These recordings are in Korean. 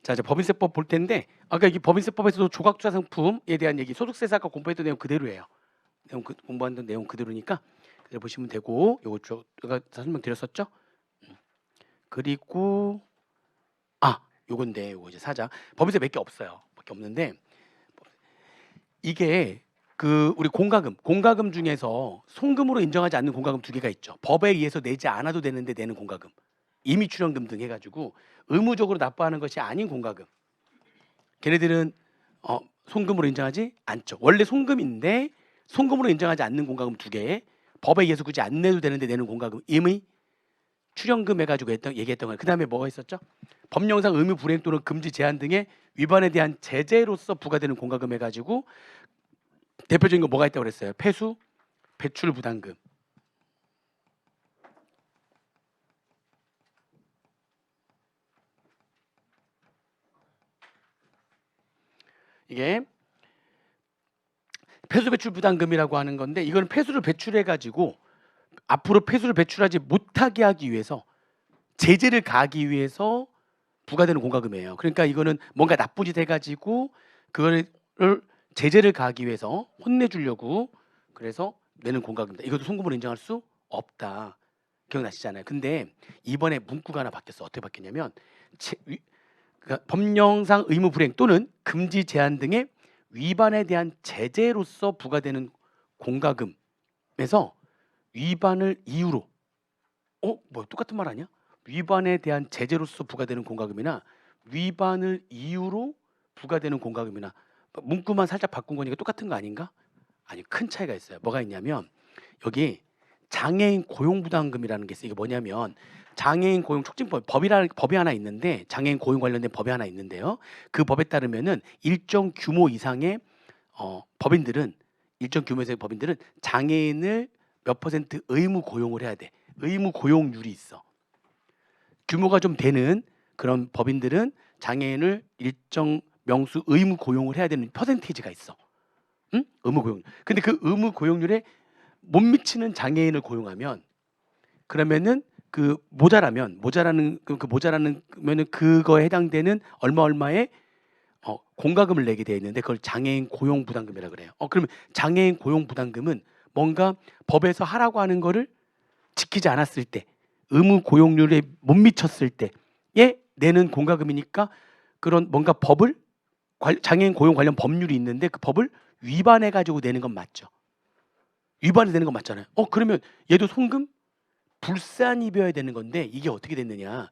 자, 이제 법인세법 볼 텐데 아까 이 법인세법에서도 조각투자 상품에 대한 얘기 소득세사 아까 공부했던 내용 그대로예요. 공부한 내용 그대로니까 그대로 보시면 되고 요거 제가 설명드렸었죠. 그리고 요건데 요거 이제 사자 법인세 몇 개 없어요. 몇 개 없는데 이게 그 우리 공과금 중에서 송금으로 인정하지 않는 공과금 두 개가 있죠. 법에 의해서 내지 않아도 되는데 내는 공과금, 임의 출연금 등 해가지고 의무적으로 납부하는 것이 아닌 공과금. 걔네들은 송금으로 인정하지 않죠. 원래 송금인데 송금으로 인정하지 않는 공과금 두 개, 법에 의해서 굳이 안 내도 되는데 내는 공과금, 임의 출연금 해가지고 얘기했던 거예요. 그 다음에 뭐가 있었죠? 법령상 의무 불이행 또는 금지 제한 등의 위반에 대한 제재로서 부과되는 공과금 해가지고 대표적인 거 뭐가 있다고 그랬어요? 폐수, 배출 부담금. 이게 폐수 배출 부담금이라고 하는 건데 이거는 폐수를 배출해 가지고 앞으로 폐수를 배출하지 못하게 하기 위해서 제재를 가하기 위해서 부과되는 공과금이에요. 그러니까 이거는 뭔가 나쁜 짓 해가지고 그거를 제재를 가하기 위해서 혼내주려고 그래서 내는 공과금이다. 이것도 송금으로 인정할 수 없다. 기억나시잖아요. 근데 이번에 문구가 하나 바뀌었어. 어떻게 바뀌었냐면 그러니까 법령상 의무 불이행 또는 금지 제한 등의 위반에 대한 제재로서 부과되는 공과금에서 위반을 이유로 뭐 똑같은 말 아니야? 위반에 대한 제재로서 부과되는 공과금이나 위반을 이유로 부과되는 공과금이나 문구만 살짝 바꾼 거니까 똑같은 거 아닌가? 아니 큰 차이가 있어요. 뭐가 있냐면 여기 장애인 고용부담금이라는 게 있어요. 이게 뭐냐면 장애인 고용 촉진법 법이 하나 있는데 장애인 고용 관련된 법이 하나 있는데요. 그 법에 따르면은 일정 규모 이상의 법인들은 장애인을 몇 % 의무 고용을 해야 돼. 의무 고용률이 있어. 규모가 좀 되는 그런 법인들은 장애인을 일정 명수 의무 고용을 해야 되는 퍼센테이지가 있어. 응? 의무 고용. 근데 그 의무 고용률에 못 미치는 장애인을 고용하면 그러면은 그 모자라는 그러면은 그거에 해당되는 얼마의 공과금을 내게 되어 있는데 그걸 장애인 고용 부담금이라 그래요. 그러면 장애인 고용 부담금은 뭔가 법에서 하라고 하는 거를 지키지 않았을 때 의무 고용률에 못 미쳤을 때에 내는 공과금이니까 그런 뭔가 장애인 고용 관련 법률이 있는데 그 법을 위반해 가지고 내는 건 맞죠. 위반해 내는 건 맞잖아요. 그러면 얘도 송금 불산 입혀야 되는 건데 이게 어떻게 됐느냐?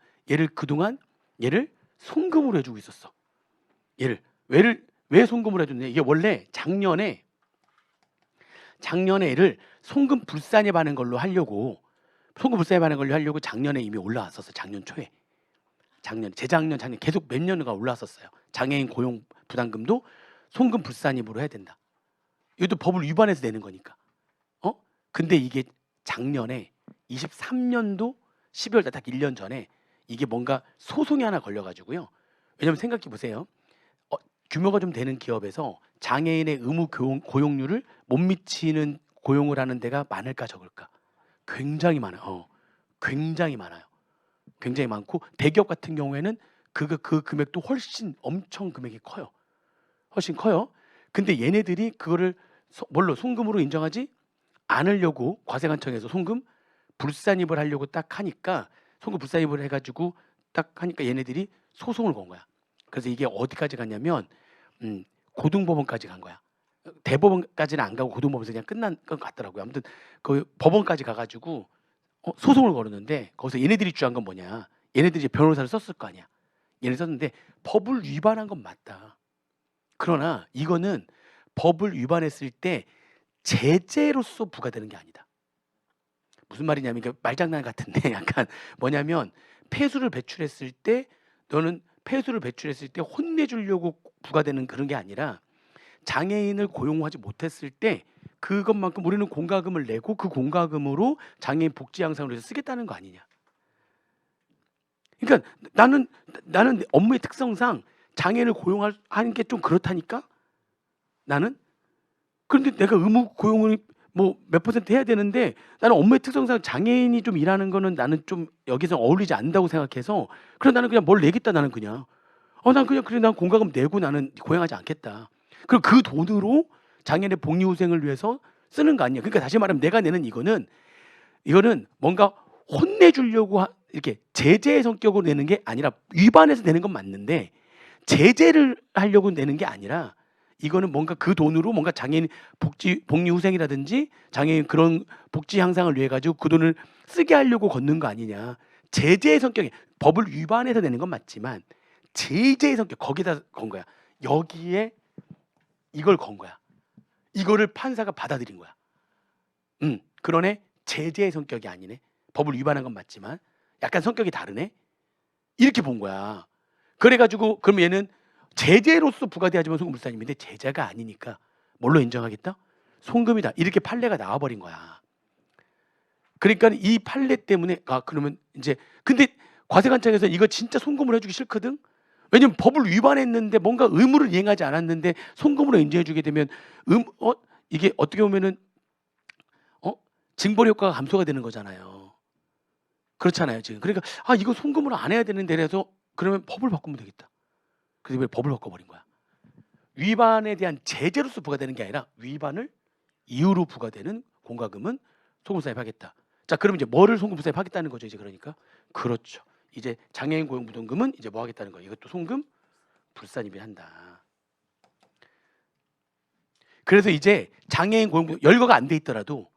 그동안 얘를 송금으로 해주고 있었어. 왜 송금을 해줬냐? 이게 원래 작년에 얘를 송금 불산입하는 걸로 하려고 작년에 이미 올라왔었어. 작년 초에. 재작년 계속 몇 년간 올라왔었어요. 장애인 고용 부담금도 송금 불산입으로 해야 된다. 이것도 법을 위반해서 내는 거니까. 근데 이게 작년에 23년도 12월 달 딱 1년 전에 이게 뭔가 소송이 하나 걸려가지고요. 왜냐면 생각해 보세요. 규모가 좀 되는 기업에서 장애인의 의무 고용률을 못 미치는 고용을 하는 데가 많을까 적을까? 굉장히 많아요. 굉장히 많아요. 굉장히 많고 대기업 같은 경우에는 그 금액도 엄청 금액이 커요. 훨씬 커요. 근데 얘네들이 그거를 송금으로 인정하지 않으려고 과세관청에서 송금 불산입을 하려고 딱 하니까 송금 불산입을 해가지고 딱 하니까 얘네들이 소송을 건 거야. 그래서 이게 어디까지 갔냐면 고등법원까지 간 거야. 대법원까지는 안 가고 고등법원에서 그냥 끝난 것 같더라고요. 아무튼 그 법원까지 가가지고 소송을 걸었는데 거기서 얘네들이 주장한 건 뭐냐? 얘네들이 이제 변호사를 썼을 거 아니야. 얘네들 썼는데 법을 위반한 건 맞다. 그러나 이거는 법을 위반했을 때 제재로서 부과되는 게 아니다. 무슨 말이냐면 이게 말장난 같은데 약간 뭐냐면 폐수를 배출했을 때 혼내주려고 부과되는 그런 게 아니라 장애인을 고용하지 못했을 때 그것만큼 우리는 공과금을 내고 그 공과금으로 장애인 복지 향상을 위해서 쓰겠다는 거 아니냐. 그러니까 나는 업무의 특성상 장애인을 고용하는 게 좀 그렇다니까. 나는 그런데 내가 의무 고용을 뭐 몇 % 해야 되는데 나는 업무의 특성상 장애인이 좀 일하는 거는 나는 좀 여기서 어울리지 않는다고 생각해서 그래서 나는 그냥 뭘 내겠다 나는 그냥 난 그냥 그래 난 공과금 내고 나는 고행하지 않겠다. 그리고 그 돈으로 장애인의 복리후생을 위해서 쓰는 거 아니야. 그러니까 다시 말하면 내가 내는 이거는 뭔가 혼내주려고 이렇게 제재의 성격으로 내는 게 아니라 위반해서 내는 건 맞는데 제재를 하려고 내는 게 아니라 이거는 뭔가 그 돈으로 뭔가 장애인 복리후생이라든지 장애인 그런 복지 향상을 위해 가지고 그 돈을 쓰게 하려고 걷는 거 아니냐. 제재의 성격이 법을 위반해서 내는 건 맞지만 제재의 성격 거기다 건 거야. 여기에 이걸 건 거야. 이거를 판사가 받아들인 거야. 그러네. 제재의 성격이 아니네. 법을 위반한 건 맞지만 약간 성격이 다르네. 이렇게 본 거야. 그래가지고 그럼 얘는 제재로서 부과돼야지만 송금불사님인데 제재가 아니니까 뭘로 인정하겠다? 송금이다. 이렇게 판례가 나와버린 거야. 그러니까 이 판례 때문에 그러면 이제 근데 과세관청에서 이거 진짜 송금을 해주기 싫거든. 왜냐면 법을 위반했는데 뭔가 의무를 이행하지 않았는데 송금으로 인정해주게 되면 이게 어떻게 보면은 징벌 효과가 감소가 되는 거잖아요. 그렇잖아요 지금. 그러니까 이거 송금으로 안 해야 되는데 그래서 그러면 법을 바꾸면 되겠다. 그래서 왜 법을 바꿔버린 거야. 위반에 대한 제재로서 부과되는 게 아니라 위반을 이유로 부과되는 공과금은 송금불사입하겠다. 자 그럼 이제 뭐를 송금불사입하겠다는 거죠 이제. 그러니까 그렇죠. 이제 장애인 고용부담금은 이제 뭐 하겠다는 거예요. 이것도 송금 불산입이 한다. 그래서 이제 장애인 고용부 열거가 안 돼 있더라도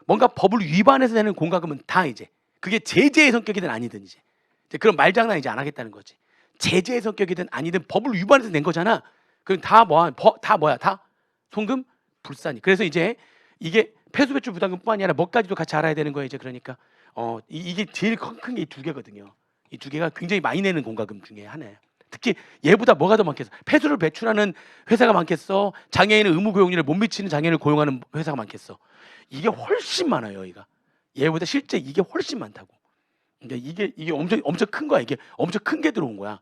뭔가 법을 위반해서 내는 공과금은 다 이제 그게 제재의 성격이든 아니든 이제 그런 말장난 이제 안 하겠다는 거지. 제재의 성격이든 아니든 법을 위반해서 낸 거잖아. 그럼 다 뭐야? 다 송금 불산이. 그래서 이제 이게 폐수배출 부담금뿐만이 아니라 뭐까지도 같이 알아야 되는 거예요. 이제 그러니까 이게 제일 큰 게 이 두 개거든요. 이 두 개가 굉장히 많이 내는 공과금 중에 하나예요. 특히 얘보다 뭐가 더 많겠어? 폐수를 배출하는 회사가 많겠어? 장애인의 의무 고용률에 못 미치는 장애인을 고용하는 회사가 많겠어? 이게 훨씬 많아요. 여기가 얘보다 실제 이게 훨씬 많다고. 그러니까 이게 엄청 큰 거야. 이게 엄청 큰 게 들어온 거야.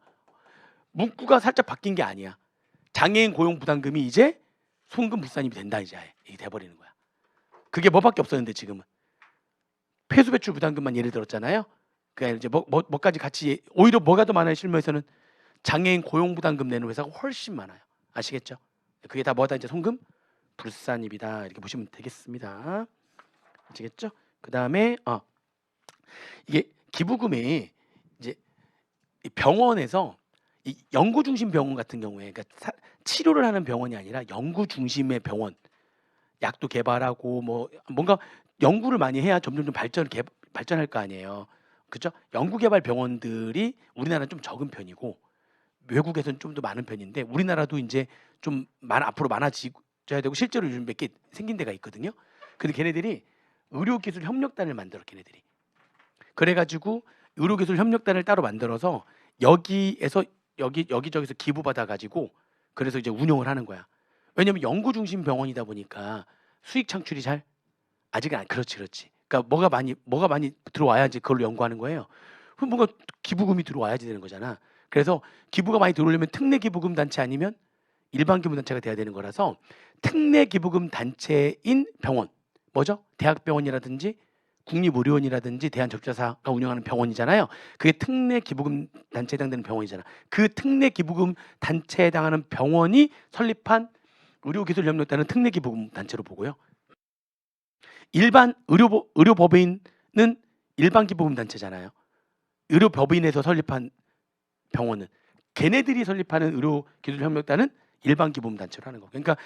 문구가 살짝 바뀐 게 아니야. 장애인 고용 부담금이 이제 송금 불산입이 된다 이제 이게 돼버리는 거야. 그게 뭐밖에 없었는데 지금은 폐수 배출 부담금만 예를 들었잖아요. 그러니까 이제 뭐까지 같이 오히려 뭐가 더 많아요? 실무에서는 장애인 고용 부담금 내는 회사가 훨씬 많아요. 아시겠죠? 그게 다 뭐다 이제 송금 불산입이다 이렇게 보시면 되겠습니다. 아시겠죠? 그 다음에 이게 기부금이 이제 병원에서 이 연구 중심 병원 같은 경우에 그러니까 치료를 하는 병원이 아니라 연구 중심의 병원, 약도 개발하고 뭔가 연구를 많이 해야 점점 좀 발전할 거 아니에요. 그죠? 연구 개발 병원들이 우리나라는 좀 적은 편이고 외국에서는 좀 더 많은 편인데 우리나라도 이제 좀 앞으로 많아져야 되고 실제로 요즘 몇 개 생긴 데가 있거든요. 근데 걔네들이 의료기술 협력단을 만들어 걔네들이. 그래가지고 의료기술 협력단을 따로 만들어서 여기에서 여기저기서 기부받아 가지고 그래서 이제 운영을 하는 거야. 왜냐면 연구 중심 병원이다 보니까 수익 창출이 잘 아직은 그렇지. 그러니까 뭐가 많이 들어와야지 그걸로 연구하는 거예요. 그럼 뭔가 기부금이 들어와야지 되는 거잖아. 그래서 기부가 많이 들어오려면 특례 기부금 단체 아니면 일반 기부 단체가 돼야 되는 거라서 특례 기부금 단체인 병원 뭐죠? 대학병원이라든지 국립의료원이라든지 대한적자사가 운영하는 병원이잖아요. 그게 특례 기부금 단체에 해당되는 병원이잖아. 그 특례 기부금 단체에 해당하는 병원이 설립한 의료기술협력단은 특례 기부금 단체로 보고요. 일반 의료법인은 일반 기부금 단체잖아요. 의료법인에서 설립한 병원은 걔네들이 설립하는 의료기술협력단은 일반 기부금 단체로 하는 거. 그러니까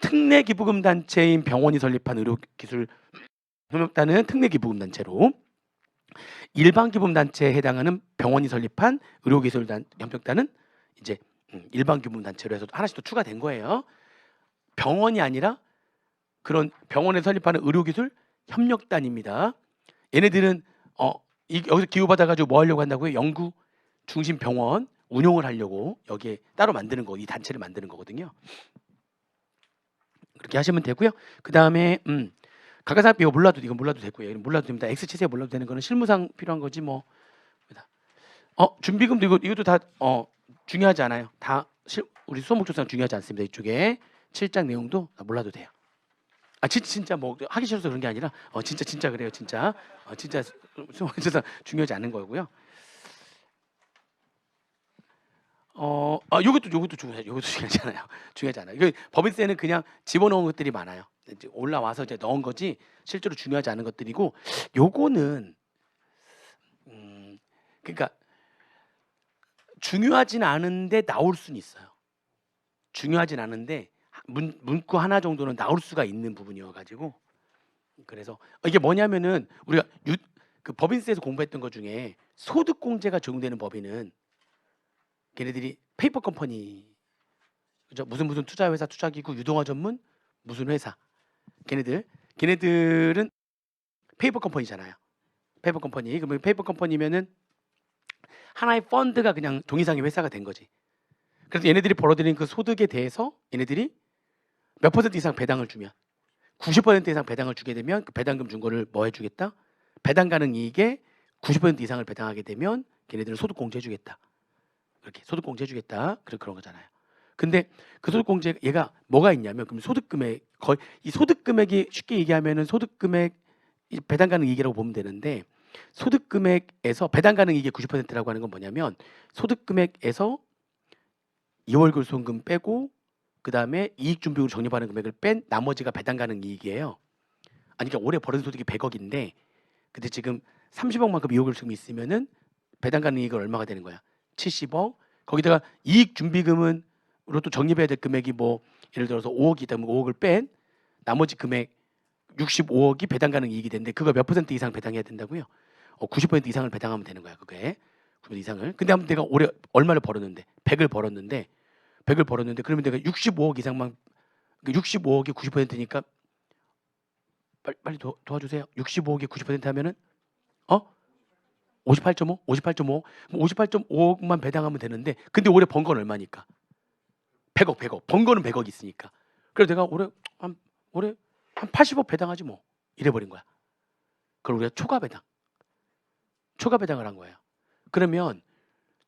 특례 기부금 단체인 병원이 설립한 의료기술협력단은 특례 기부금 단체로 일반 기부금 단체에 해당하는 병원이 설립한 의료기술협력단은 이제 일반 기부금 단체로 해서 하나씩 더 추가된 거예요. 병원이 아니라 그런 병원에 설립하는 의료기술 협력단입니다. 얘네들은 여기서 기부받아가지고 뭐 하려고 한다고요? 연구 중심 병원 운용을 하려고 여기에 따로 만드는 거, 이 단체를 만드는 거거든요. 그렇게 하시면 되고요. 그 다음에 가가사업 이거 몰라도 되고요. 몰라도 됩니다. X치세 몰라도 되는 거는 실무상 필요한 거지 뭐. 준비금도 이것도 다 중요하지 않아요. 다 우리 수업목적상 중요하지 않습니다. 이쪽에 7장 내용도 몰라도 돼요. 진짜 뭐 하기 싫어서 그런 게 아니라 진짜 그래요. 진짜 진짜 수업목적상 중요하지 않은 거고요. 요것도 중요하잖아요. 중요하잖아요. 이거 법인세는 그냥 집어넣은 것들이 많아요. 이제 올라와서 이제 넣은 거지 실제로 중요하지 않은 것들이고 요거는 그러니까 중요하진 않은데 나올 수는 있어요. 중요하진 않은데 문구 하나 정도는 나올 수가 있는 부분이어 가지고 그래서 이게 뭐냐면은 우리가 그 법인세에서 공부했던 것 중에 소득공제가 적용되는 법인은 걔네들이 페이퍼 컴퍼니 그죠? 무슨 투자회사 투자기구 유동화 전문 무슨 회사 걔네들은 페이퍼 컴퍼니잖아요. 페이퍼 컴퍼니 그러면 페이퍼 컴퍼니면은 하나의 펀드가 그냥 동의상의 회사가 된 거지. 그래서 얘네들이 벌어들인 그 소득에 대해서 얘네들이 몇 퍼센트 이상 배당을 주면 90% 이상 배당을 주게 되면 그 배당금 준 거를 뭐 해주겠다? 배당 가능 이익의 90% 이상을 배당하게 되면 걔네들은 소득 공제해주겠다. 그렇게 소득 공제해주겠다. 그런 거잖아요. 근데 그 소득 공제 얘가 뭐가 있냐면 그럼 소득 금액 거의 이 소득 금액이 쉽게 얘기하면은 소득 금액 배당 가능 이익이라고 보면 되는데 소득 금액에서 배당 가능 이익의 90%라고 하는 건 뭐냐면 소득 금액에서 2월 결손금 빼고 그 다음에 이익준비율 적립하는 금액을 뺀 나머지가 배당 가능 이익이에요. 아니 그러니까 올해 벌어진 소득이 100억인데 근데 지금 30억만큼 2월 결손금이 있으면은 배당 가능 이익은 얼마가 되는 거야? 70억. 거기다가 이익준비금은 으로 또 적립해야 될 금액이 뭐 예를 들어서 5억이 있다면 5억을 뺀 나머지 금액 65억이 배당 가능 이익이 되는데 그거 몇 퍼센트 이상 배당해야 된다고요? 90% 이상을 배당하면 되는 거야 그게 90% 이상을. 근데 한번 내가 올해 얼마를 벌었는데 100을 벌었는데 그러면 내가 65억 이상만 65억이 90%니까 빨리 도와주세요. 65억이 90% 하면은 58.5? 58.5억만 배당하면 되는데 근데 올해 번 건 얼마니까? 100억. 번 거는 100억 있으니까. 그래서 내가 올해 한 80억 배당하지 뭐. 이래 버린 거야. 그걸 우리가 초과 배당을 한 거예요. 그러면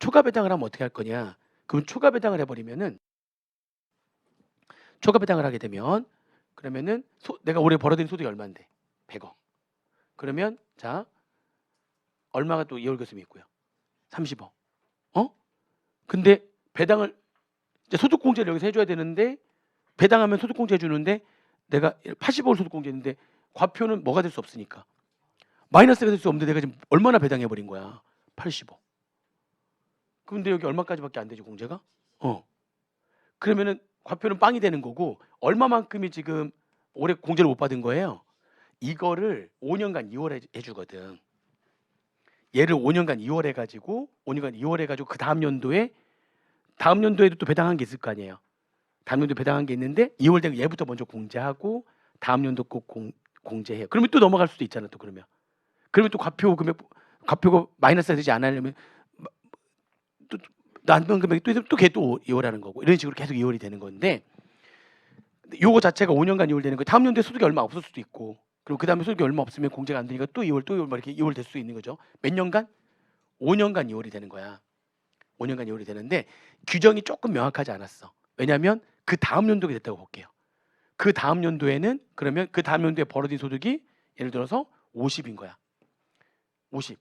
초과 배당을 하면 어떻게 할 거냐? 그럼 초과 배당을 해버리면은 초과 배당을 하게 되면 그러면은 내가 올해 벌어들인 소득이 얼마인데? 100억. 그러면 자 얼마가 또 2월 교수님이 있고요. 30억. 근데 배당을 이제 소득공제를 여기서 해줘야 되는데 배당하면 소득공제 해주는데 내가 80억을 소득공제했는데 과표는 뭐가 될 수 없으니까 마이너스가 될 수 없는데 내가 지금 얼마나 배당해버린 거야? 80억. 근데 여기 얼마까지밖에 안 되지 공제가? 그러면은 과표는 빵이 되는 거고 얼마만큼이 지금 올해 공제를 못 받은 거예요? 이거를 5년간 2월 해주거든. 얘를 5년간 2월 해가지고 그 다음 연도에도 또 배당한 게 있을 거 아니에요. 다음 연도 배당한 게 있는데 2월 된 얘부터 먼저 공제하고 다음 연도 꼭 공제해요. 그러면 또 넘어갈 수도 있잖아. 또 그러면 또 과표가 마이너스가 되지 않으려면 또 남는 금액이 또 걔 또 2월 하는 거고 이런 식으로 계속 2월이 되는 건데 요거 자체가 5년간 2월 되는 거예요. 다음 연도에 소득이 얼마 없을 수도 있고 그리고 그 다음에 소득이 얼마 없으면 공제가 안 되니까 또 2월 막 이렇게 2월 될 수 있는 거죠. 몇 년간? 5년간 2월이 되는 거야. 5년간 2월이 되는데 규정이 조금 명확하지 않았어. 왜냐하면 그 다음 연도가 됐다고 볼게요. 그 다음 연도에는 그러면 그 다음 연도에 벌어진 소득이 예를 들어서 50인 거야. 50.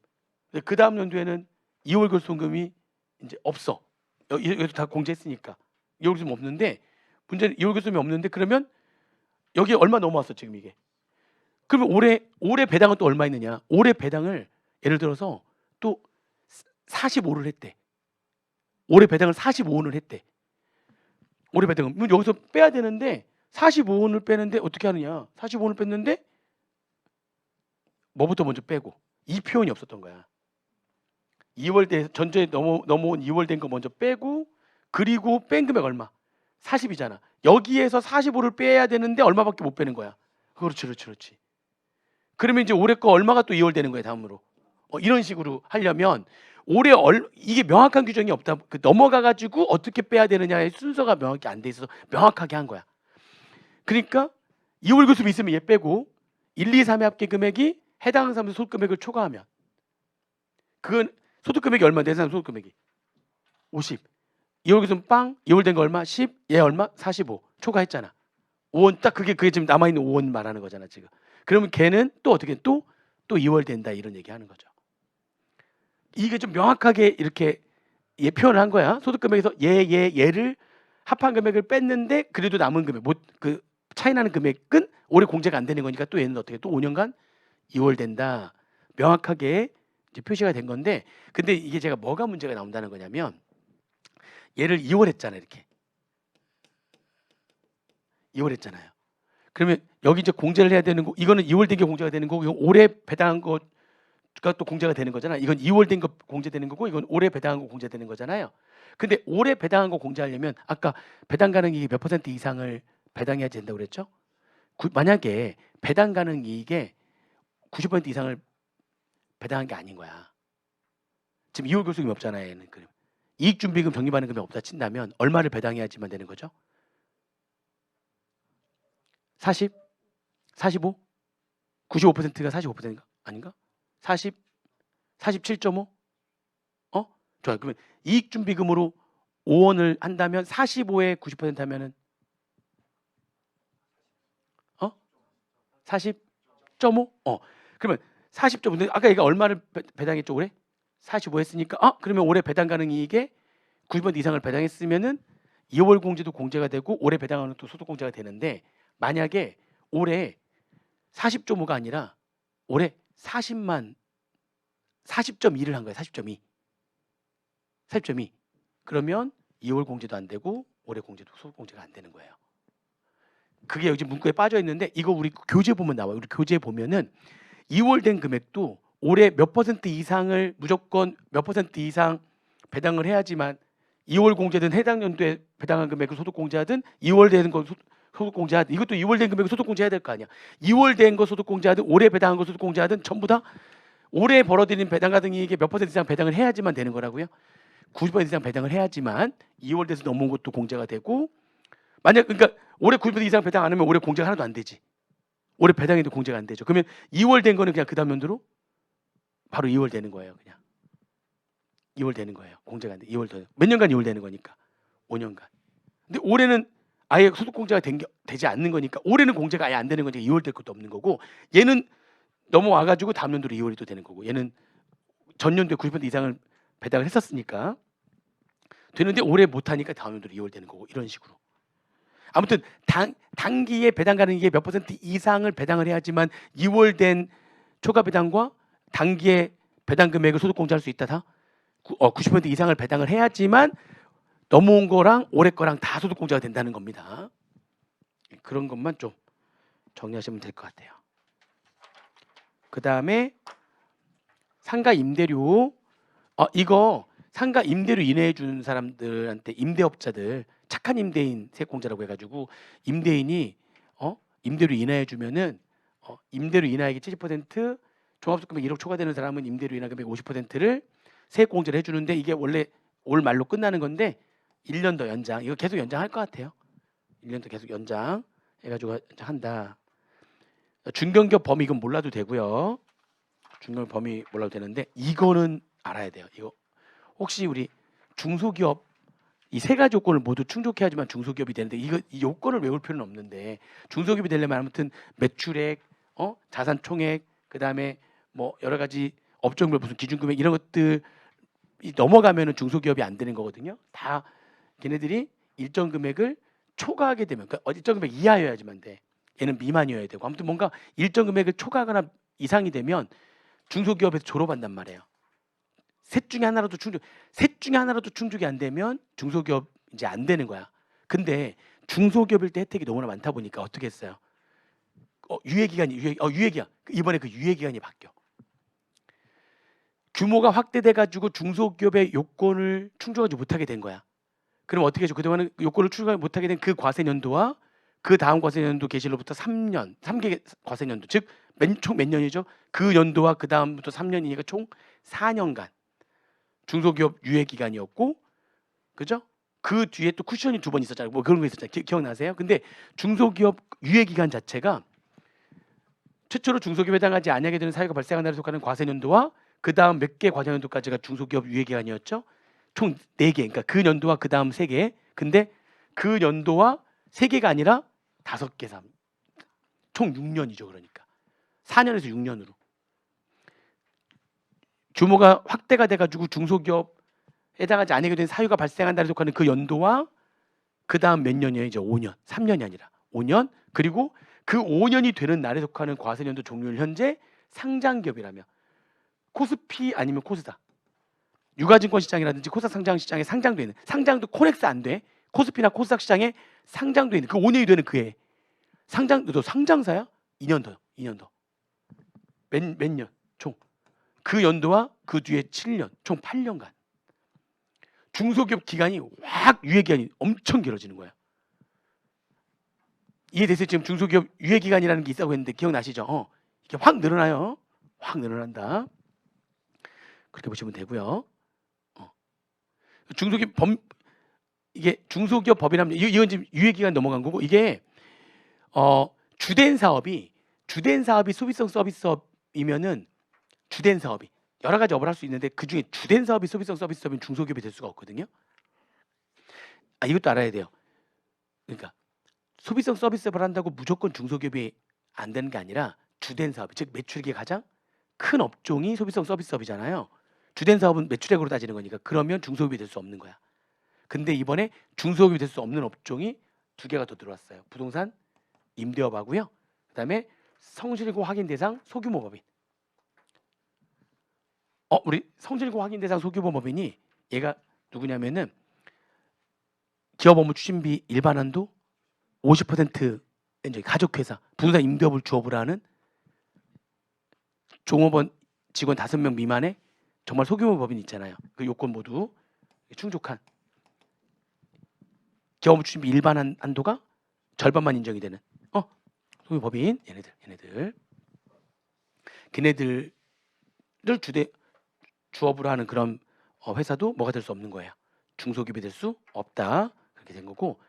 그 다음 연도에는 2월 결손금이 이제 없어. 여기도 다 공제했으니까 2월 결손금 없는데 문제는 2월 결손금이 없는데 그러면 여기 얼마 넘어왔어 지금 이게. 그러면 올해 배당은 또 얼마 있느냐? 올해 배당을 예를 들어서 또 45를 했대. 올해 배당을 45원을 했대. 올해 배당은 여기서 빼야 되는데 45원을 빼는데 어떻게 하느냐? 45원을 뺐는데 뭐부터 먼저 빼고 이 표현이 없었던 거야. 2월 전체 넘어온 2월 된 거 먼저 빼고 그리고 뺀 금액 얼마? 40이잖아. 여기에서 45를 빼야 되는데 얼마밖에 못 빼는 거야. 그렇지. 그러면 이제 올해 거 얼마가 또 2월 되는 거야 다음으로. 이런 식으로 하려면 올해 이게 명확한 규정이 없다. 넘어가가지고 어떻게 빼야 되느냐의 순서가 명확히 안 돼 있어서 명확하게 한 거야. 그러니까 2월 교습이 있으면 얘 빼고 1, 2, 3의 합계 금액이 해당 사람의 소득 금액을 초과하면 그건 소득 금액이 얼마인데 해당 소득 금액이 50. 2월 교습 빵 2월 된 거 얼마? 10. 얘 얼마? 45. 초과했잖아. 5원 딱 그게 지금 남아있는 5원 말하는 거잖아 지금. 그러면 걔는 또 어떻게 또 2월 된다 이런 얘기 하는 거죠. 이게 좀 명확하게 이렇게 얘 표현을 한 거야. 소득 금액에서 얘를 합한 금액을 뺐는데 그래도 남은 금액 그 차이 나는 금액은 올해 공제가 안 되는 거니까 또 얘는 어떻게 또 5년간 2월 된다. 명확하게 이제 표시가 된 건데, 근데 이게 제가 뭐가 문제가 나온다는 거냐면 얘를 2월 했잖아요. 이렇게 2월 했잖아요. 그러면 여기 이제 공제를 해야 되는 거, 이거는 2월 된 게 공제가 되는 거고, 이건 올해 배당한 거가 또 공제가 되는 거잖아. 이건 2월 된 거 공제되는 거고, 이건 올해 배당한 거 공제되는 거잖아요. 근데 올해 배당한 거 공제하려면 아까 배당 가능 이익 몇 퍼센트 이상을 배당해야 된다고 그랬죠? 만약에 배당 가능 이익의 90% 이상을 배당한 게 아닌 거야. 지금 2월 교수금이 없잖아요. 얘는. 그럼 이익준비금 적립하는 금액 없다 친다면 얼마를 배당해야지만 되는 거죠? 40? 45? 95%가 45%인가? 아닌가? 40? 47.5? 좋아요. 그러면 이익준비금으로 5원을 한다면 45에 90% 하면은 40.5? 그러면 40.5. 근데 아까 얘가 얼마를 배당했죠, 올해? 45 했으니까 그러면 올해 배당 가능 이익의 90% 이상을 배당했으면은 2월 공제도 공제가 되고 올해 배당하는 또 소득 공제가 되는데, 만약에 올해 40.5가 아니라 올해 40.2를 한 거예요. 40.2. 그러면 2월 공제도 안 되고 올해 공제도 소득 공제가 안 되는 거예요. 그게 여기 문구에 빠져 있는데, 이거 우리 교재 보면 나와요. 우리 교재 보면은 2월 된 금액도 올해 몇 퍼센트 이상을 무조건 몇 퍼센트 이상 배당을 해야지만 2월 공제든 해당 연도에 배당한 금액을 소득 공제하든 2월 되는 거 소득 공제하든, 이것도 2월 된 금액을 소득 공제해야 될 거 아니야. 2월 된 거 소득 공제하든 올해 배당한 거 소득 공제하든 전부 다 올해 벌어들인 배당 가능 이익의 몇 퍼센트 이상 배당을 해야지만 되는 거라고요. 90% 이상 배당을 해야지만 2월 돼서 넘어온 것도 공제가 되고, 만약 그러니까 올해 90% 이상 배당 안 하면 올해 공제가 하나도 안 되지. 올해 배당해도 공제가 안 되죠. 그러면 2월 된 거는 그냥 그 다음 연도로 바로 2월 되는 거예요. 그냥 2월 되는 거예요. 공제가 안 돼. 2월 몇 년간 2월 되는 거니까 5년간. 근데 올해는 아예 소득 공제가 되지 않는 거니까 올해는 공제가 아예 안 되는 거니까 2월 될 것도 없는 거고, 얘는 넘어와가지고 다음 연도로 2월이 또 되는 거고, 얘는 전년도에 90% 이상을 배당을 했었으니까 되는데 올해 못하니까 다음 연도로 2월 되는 거고, 이런 식으로. 아무튼 단기에 배당 가능 이익의 몇 퍼센트 이상을 배당을 해야지만 2월 된 초과 배당과 단기에 배당 금액을 소득 공제할 수 있다. 다 90% 이상을 배당을 해야지만 넘어온 거랑 올해 거랑 다 소득 공제가 된다는 겁니다. 그런 것만 좀 정리하시면 될 것 같아요. 그 다음에 상가 임대료. 이거 상가 임대료 인하해 주는 사람들한테, 임대업자들 착한 임대인 세액공제라고 해가지고 임대인이 임대료 인하해 주면은 임대료 인하액이 70%, 종합소득금액 1억 초과되는 사람은 임대료 인하 금액 50%를 세액공제를 해주는데, 이게 원래 올 말로 끝나는 건데 1년 더 연장, 이거 계속 연장할 것 같아요. 1년 더 계속 연장 해가지고 한다. 중견기업 범위 이건 몰라도 되고요. 중견기업 범위 몰라도 되는데, 이거는 알아야 돼요. 이거 혹시 우리 중소기업 이 세 가지 요건을 모두 충족해야지만 중소기업이 되는데, 이 요건을 외울 필요는 없는데, 중소기업이 되려면 아무튼 매출액, 자산 총액, 그 다음에 뭐 여러 가지 업종별 무슨 기준금액 이런 것들이 넘어가면은 중소기업이 안 되는 거거든요. 다 걔네들이 일정 금액을 초과하게 되면, 그러니까 일정 금액 이하여야지만 돼. 얘는 미만이어야 되고, 아무튼 뭔가 일정 금액을 초과하거나 이상이 되면 중소기업에서 졸업한단 말이에요. 셋 중에 하나라도 충족이 안 되면 중소기업 이제 안 되는 거야. 근데 중소기업일 때 혜택이 너무나 많다 보니까 어떻게 했어요? 유예기간이 유예기간. 이번에 그 유예기간이 바뀌어. 규모가 확대돼 가지고 중소기업의 요건을 충족하지 못하게 된 거야. 그럼 어떻게 해줘? 그동안은 요건을 충족하지 못하게 된 그 과세년도와 그 다음 과세년도 개시로부터 3년, 3개 과세년도, 즉 총 몇 년이죠? 그 연도와 그 다음부터 3년이니까 총 4년간 중소기업 유예 기간이었고, 그죠? 그 뒤에 또 쿠션이 2번 있었잖아요. 뭐 그런 거 있었잖아요. 기억나세요? 근데 중소기업 유예 기간 자체가 최초로 중소기업에 해당하지 않게 되는 사유가 발생한 날에 속하는 과세년도와 그 다음 몇 개 과세년도까지가 중소기업 유예 기간이었죠. 총 4개. 그러니까 그 연도와 그 다음 3개. 근데 그 연도와 3개가 아니라 5개, 총 6년이죠. 그러니까 4년에서 6년으로 규모가 확대가 돼가지고 중소기업에 해당하지 않게 된 사유가 발생한다를 속하는 그 연도와 그 다음 몇 년이에요? 이제 5년, 3년이 아니라 5년. 그리고 그 5년이 되는 날에 속하는 과세년도 종료를 현재 상장기업이라며 코스피 아니면 코스닥, 유가증권 시장이라든지 코스닥 상장 시장에 상장돼 있는, 상장도 코넥스 안 돼. 코스피나 코스닥 시장에 상장돼 있는 그 5년이 되는 그해 상장도 상장사야? 2년 더, 2년 더. 몇 년? 총. 그 연도와 그 뒤에 7년, 총 8년간. 중소기업 기간이 확 유예 기간이 엄청 길어지는 거예요. 이해되세요? 지금 중소기업 유예 기간이라는 게 있다고 했는데 기억나시죠? 이게 확 늘어나요. 확 늘어난다. 그렇게 보시면 되고요. 중소기업 이게 중소기업 법이라면 이건 지금 유예 기간 넘어간 거고, 이게 주된 사업이 소비성 서비스업이면은 주된 사업이 여러 가지 업을 할 수 있는데 그 중에 주된 사업이 소비성 서비스업인 중소기업이 될 수가 없거든요. 이것도 알아야 돼요. 그러니까 소비성 서비스업을 한다고 무조건 중소기업이 안 되는 게 아니라 주된 사업, 즉 매출액이 가장 큰 업종이 소비성 서비스업이잖아요. 주된 사업은 매출액으로 따지는 거니까. 그러면 중소기업이 될 수 없는 거야. 근데 이번에 중소기업이 될 수 없는 업종이 2개가 더 들어왔어요. 부동산 임대업하고요. 그다음에 성실고 확인 대상 소규모 법인. 우리 성실고 확인 대상 소규모 법인이 얘가 누구냐면은 기업 업무 추진비 일반한도 50% 이제 가족회사 부동산 임대업을 주업으로 하는 종업원 직원 5명 미만의 정말 소규모 법인 있잖아요. 그 요건 모두 충족한 기업 업무 추진비 일반 한도가 절반만 인정이 되는 소규모 법인. 얘네들 걔네들을 주업으로 하는 그런 회사도 뭐가 될 수 없는 거예요. 중소기업이 될 수 없다. 그렇게 된 거고,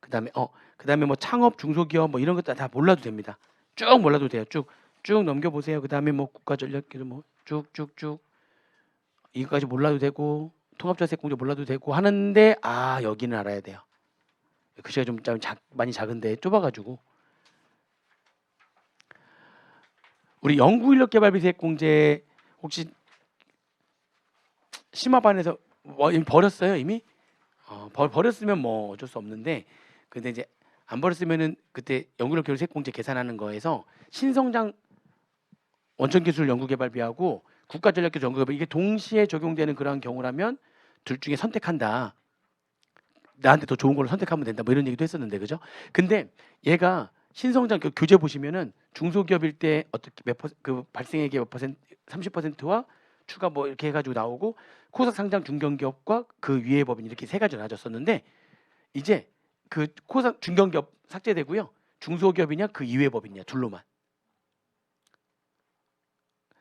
그다음에 뭐 창업 중소기업 뭐 이런 것도 다 몰라도 됩니다. 쭉 몰라도 돼요. 쭉 넘겨 보세요. 그다음에 뭐 국가전략기도 뭐 쭉쭉쭉 이거까지 몰라도 되고, 통합자세공제 몰라도 되고 하는데 여기는 알아야 돼요. 글씨가 좀 많이 작은데 좁아가지고. 우리 연구인력개발비세액공제 혹시 심화반에서 이미 버렸어요? 이미? 버렸으면 뭐 어쩔 수 없는데, 근데 이제 안 버렸으면은 그때 연구인력개발비세액공제 계산하는 거에서 신성장 원천기술 연구개발비하고 국가전략기술 연구개발 이게 동시에 적용되는 그러한 경우라면 둘 중에 선택한다. 나한테 더 좋은 걸로 선택하면 된다. 뭐 이런 얘기도 했었는데, 그죠? 근데 얘가 신성장 교재 보시면은 중소기업일 때 어떻게 그 발생액의 몇 퍼센트 30%와 추가 뭐 이렇게 해가지고 나오고, 코스닥 상장 중견기업과 그 위의 법인 이렇게 세 가지로 나눠졌었는데, 이제 그 코스닥 중견기업 삭제되고요. 중소기업이냐 그 이외의 법인이냐 둘로만.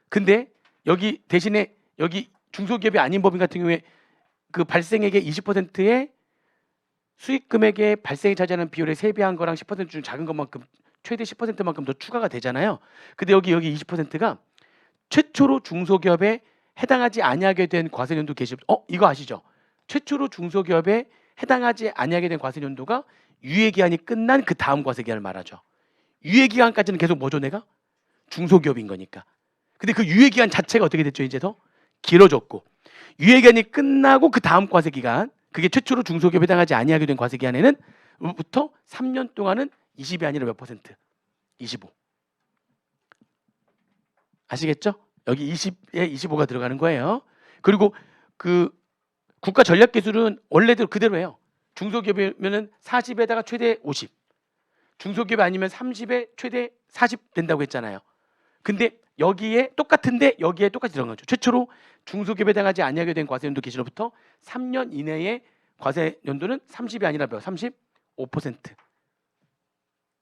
근데 여기 대신에 여기 중소기업이 아닌 법인 같은 경우에 그 발생액의 20%의 수익 금액의 발생이 차지하는 비율에 세배한 거랑 10% 중 작은 것만큼 최대 10%만큼 더 추가가 되잖아요. 근데 여기 20%가 최초로 중소기업에 해당하지 아니하게 된 과세연도 게시. 이거 아시죠? 최초로 중소기업에 해당하지 아니하게 된 과세연도가 유예기한이 끝난 그 다음 과세기한을 말하죠. 유예기한까지는 계속 뭐죠, 내가? 중소기업인 거니까. 근데 그 유예기한 자체가 어떻게 됐죠? 이제 더 길어졌고, 유예기한이 끝나고 그 다음 과세기간, 그게 최초로 중소기업에 해당하지 아니하게 된 과세기한에는 부터 3년 동안은 20이 아니라 몇 퍼센트? 25. 아시겠죠? 여기 20에 25가 들어가는 거예요. 그리고 그 국가 전략 기술은 원래대로 그대로예요. 중소기업이면은 40에다가 최대 50. 중소기업 아니면 30에 최대 40 된다고 했잖아요. 근데 여기에 똑같은데 여기에 똑같이 들어간 거죠. 최초로 중소기업에 해당하지 아니하게 된 과세연도 기준으로부터 3년 이내의 과세연도는 30이 아니라 몇? 35%.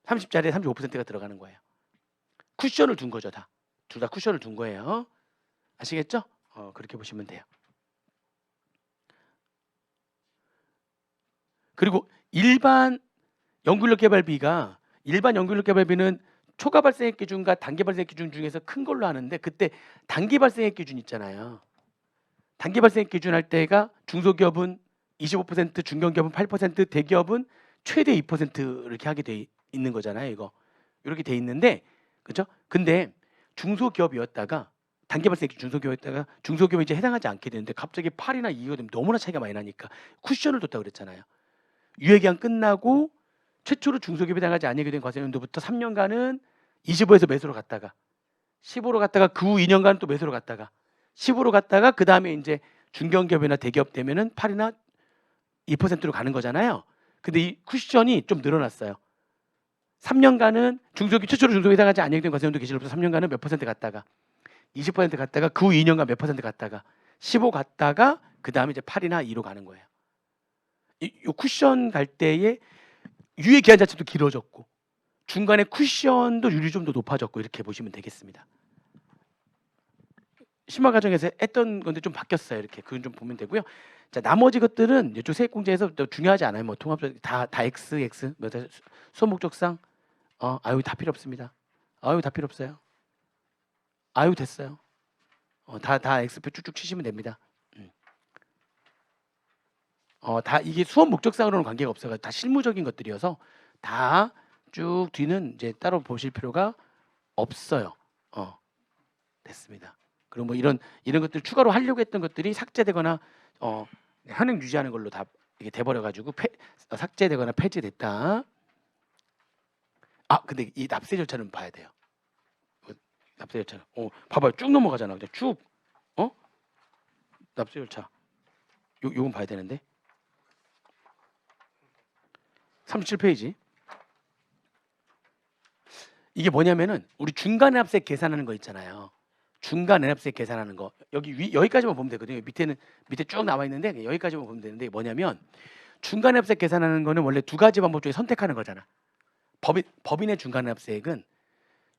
30짜리에 35%가 들어가는 거예요. 쿠션을 둔 거죠, 다. 둘 다 쿠션을 둔 거예요. 아시겠죠? 그렇게 보시면 돼요. 그리고 일반 연구인력개발비는 초과 발생액 기준과 단기 발생액 기준 중에서 큰 걸로 하는데, 그때 단기 발생액 기준 있잖아요. 단기 발생액 기준 할 때가 중소기업은 25%, 중견기업은 8%, 대기업은 최대 2% 이렇게 하게 돼 있는 거잖아요. 이거 이렇게 돼 있는데, 그렇죠? 근데 중소기업이었다가 단기 발생 중소기업에다가 중소기업에 이제 해당하지 않게 되는데 갑자기 8이나 2가 되면 너무나 차이가 많이 나니까 쿠션을 뒀다고 그랬잖아요. 유예기간 끝나고 최초로 중소기업에 해당하지 않게 된 과세연도부터 3년간은 25에서 매수로 갔다가 15로 갔다가 그 후 2년간 또 매수로 갔다가 15로 갔다가 그 다음에 이제 중견기업이나 대기업 되면은 8이나 2%로 가는 거잖아요. 근데 이 쿠션이 좀 늘어났어요. 3년간은 중소기업 최초로 중소기업에 해당하지 않게 된 과세연도 기준으로부터 3년간은 몇 퍼센트 갔다가 20% 갔다가 그 후 2년간 몇 퍼센트 갔다가 15 갔다가 그 다음에 이제 8이나 2로 가는 거예요. 이 쿠션 갈 때에 유예 기한 자체도 길어졌고 중간에 쿠션도 율이 좀 더 높아졌고 이렇게 보시면 되겠습니다. 심화 과정에서 했던 건데 좀 바뀌었어요. 이렇게 그건 좀 보면 되고요. 자, 나머지 것들은 이쪽 세액공제에서 중요하지 않아요. 뭐 통합적 다 X 뭐 수업 목적상 아유 다 필요 없습니다. 아유 다 필요 없어요. 아유 됐어요. 다 X표 쭉쭉 치시면 됩니다. 다 이게 수업 목적상으로는 관계가 없어요. 다 실무적인 것들이어서 다 쭉 뒤는 이제 따로 보실 필요가 없어요. 됐습니다. 그리고 뭐 이런 것들 추가로 하려고 했던 것들이 삭제되거나 현행 유지하는 걸로 다 이게 돼버려 가지고 삭제되거나 폐지됐다. 근데 이 납세 절차는 봐야 돼요. 납세 절차. 봐봐요. 쭉 넘어가잖아. 그냥 쭉. 납세 절차. 요건 봐야 되는데. 37페이지. 이게 뭐냐면은 우리 중간납세 계산하는 거 있잖아요. 중간납세 계산하는 거 여기까지만 보면 되거든요. 밑에 쭉 나와 있는데 여기까지만 보면 되는데 뭐냐면 중간납세 계산하는 거는 원래 두 가지 방법 중에 선택하는 거잖아. 법인의 중간납세액은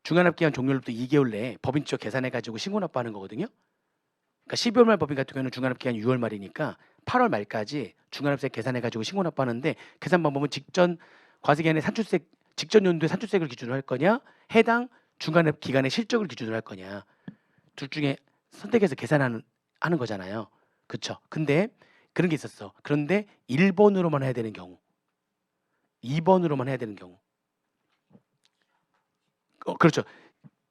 중간납기한 종료로부터 2개월 내에 법인 직접 계산해 가지고 신고 납부하는 거거든요. 그러니까 12월 말 법인 같은 경우는 중간납기한 6월 말이니까 8월 말까지 중간납세 계산해 가지고 신고 납부하는데 계산 방법은 직전 과세기간의 산출세 직전 연도의 산출세액을 기준으로 할 거냐, 해당 중간납 기간의 실적을 기준으로 할 거냐, 둘 중에 선택해서 계산하는 거잖아요. 그렇죠? 근데 그런 게 있었어. 그런데 1번으로만 해야 되는 경우, 2번으로만 해야 되는 경우, 그렇죠.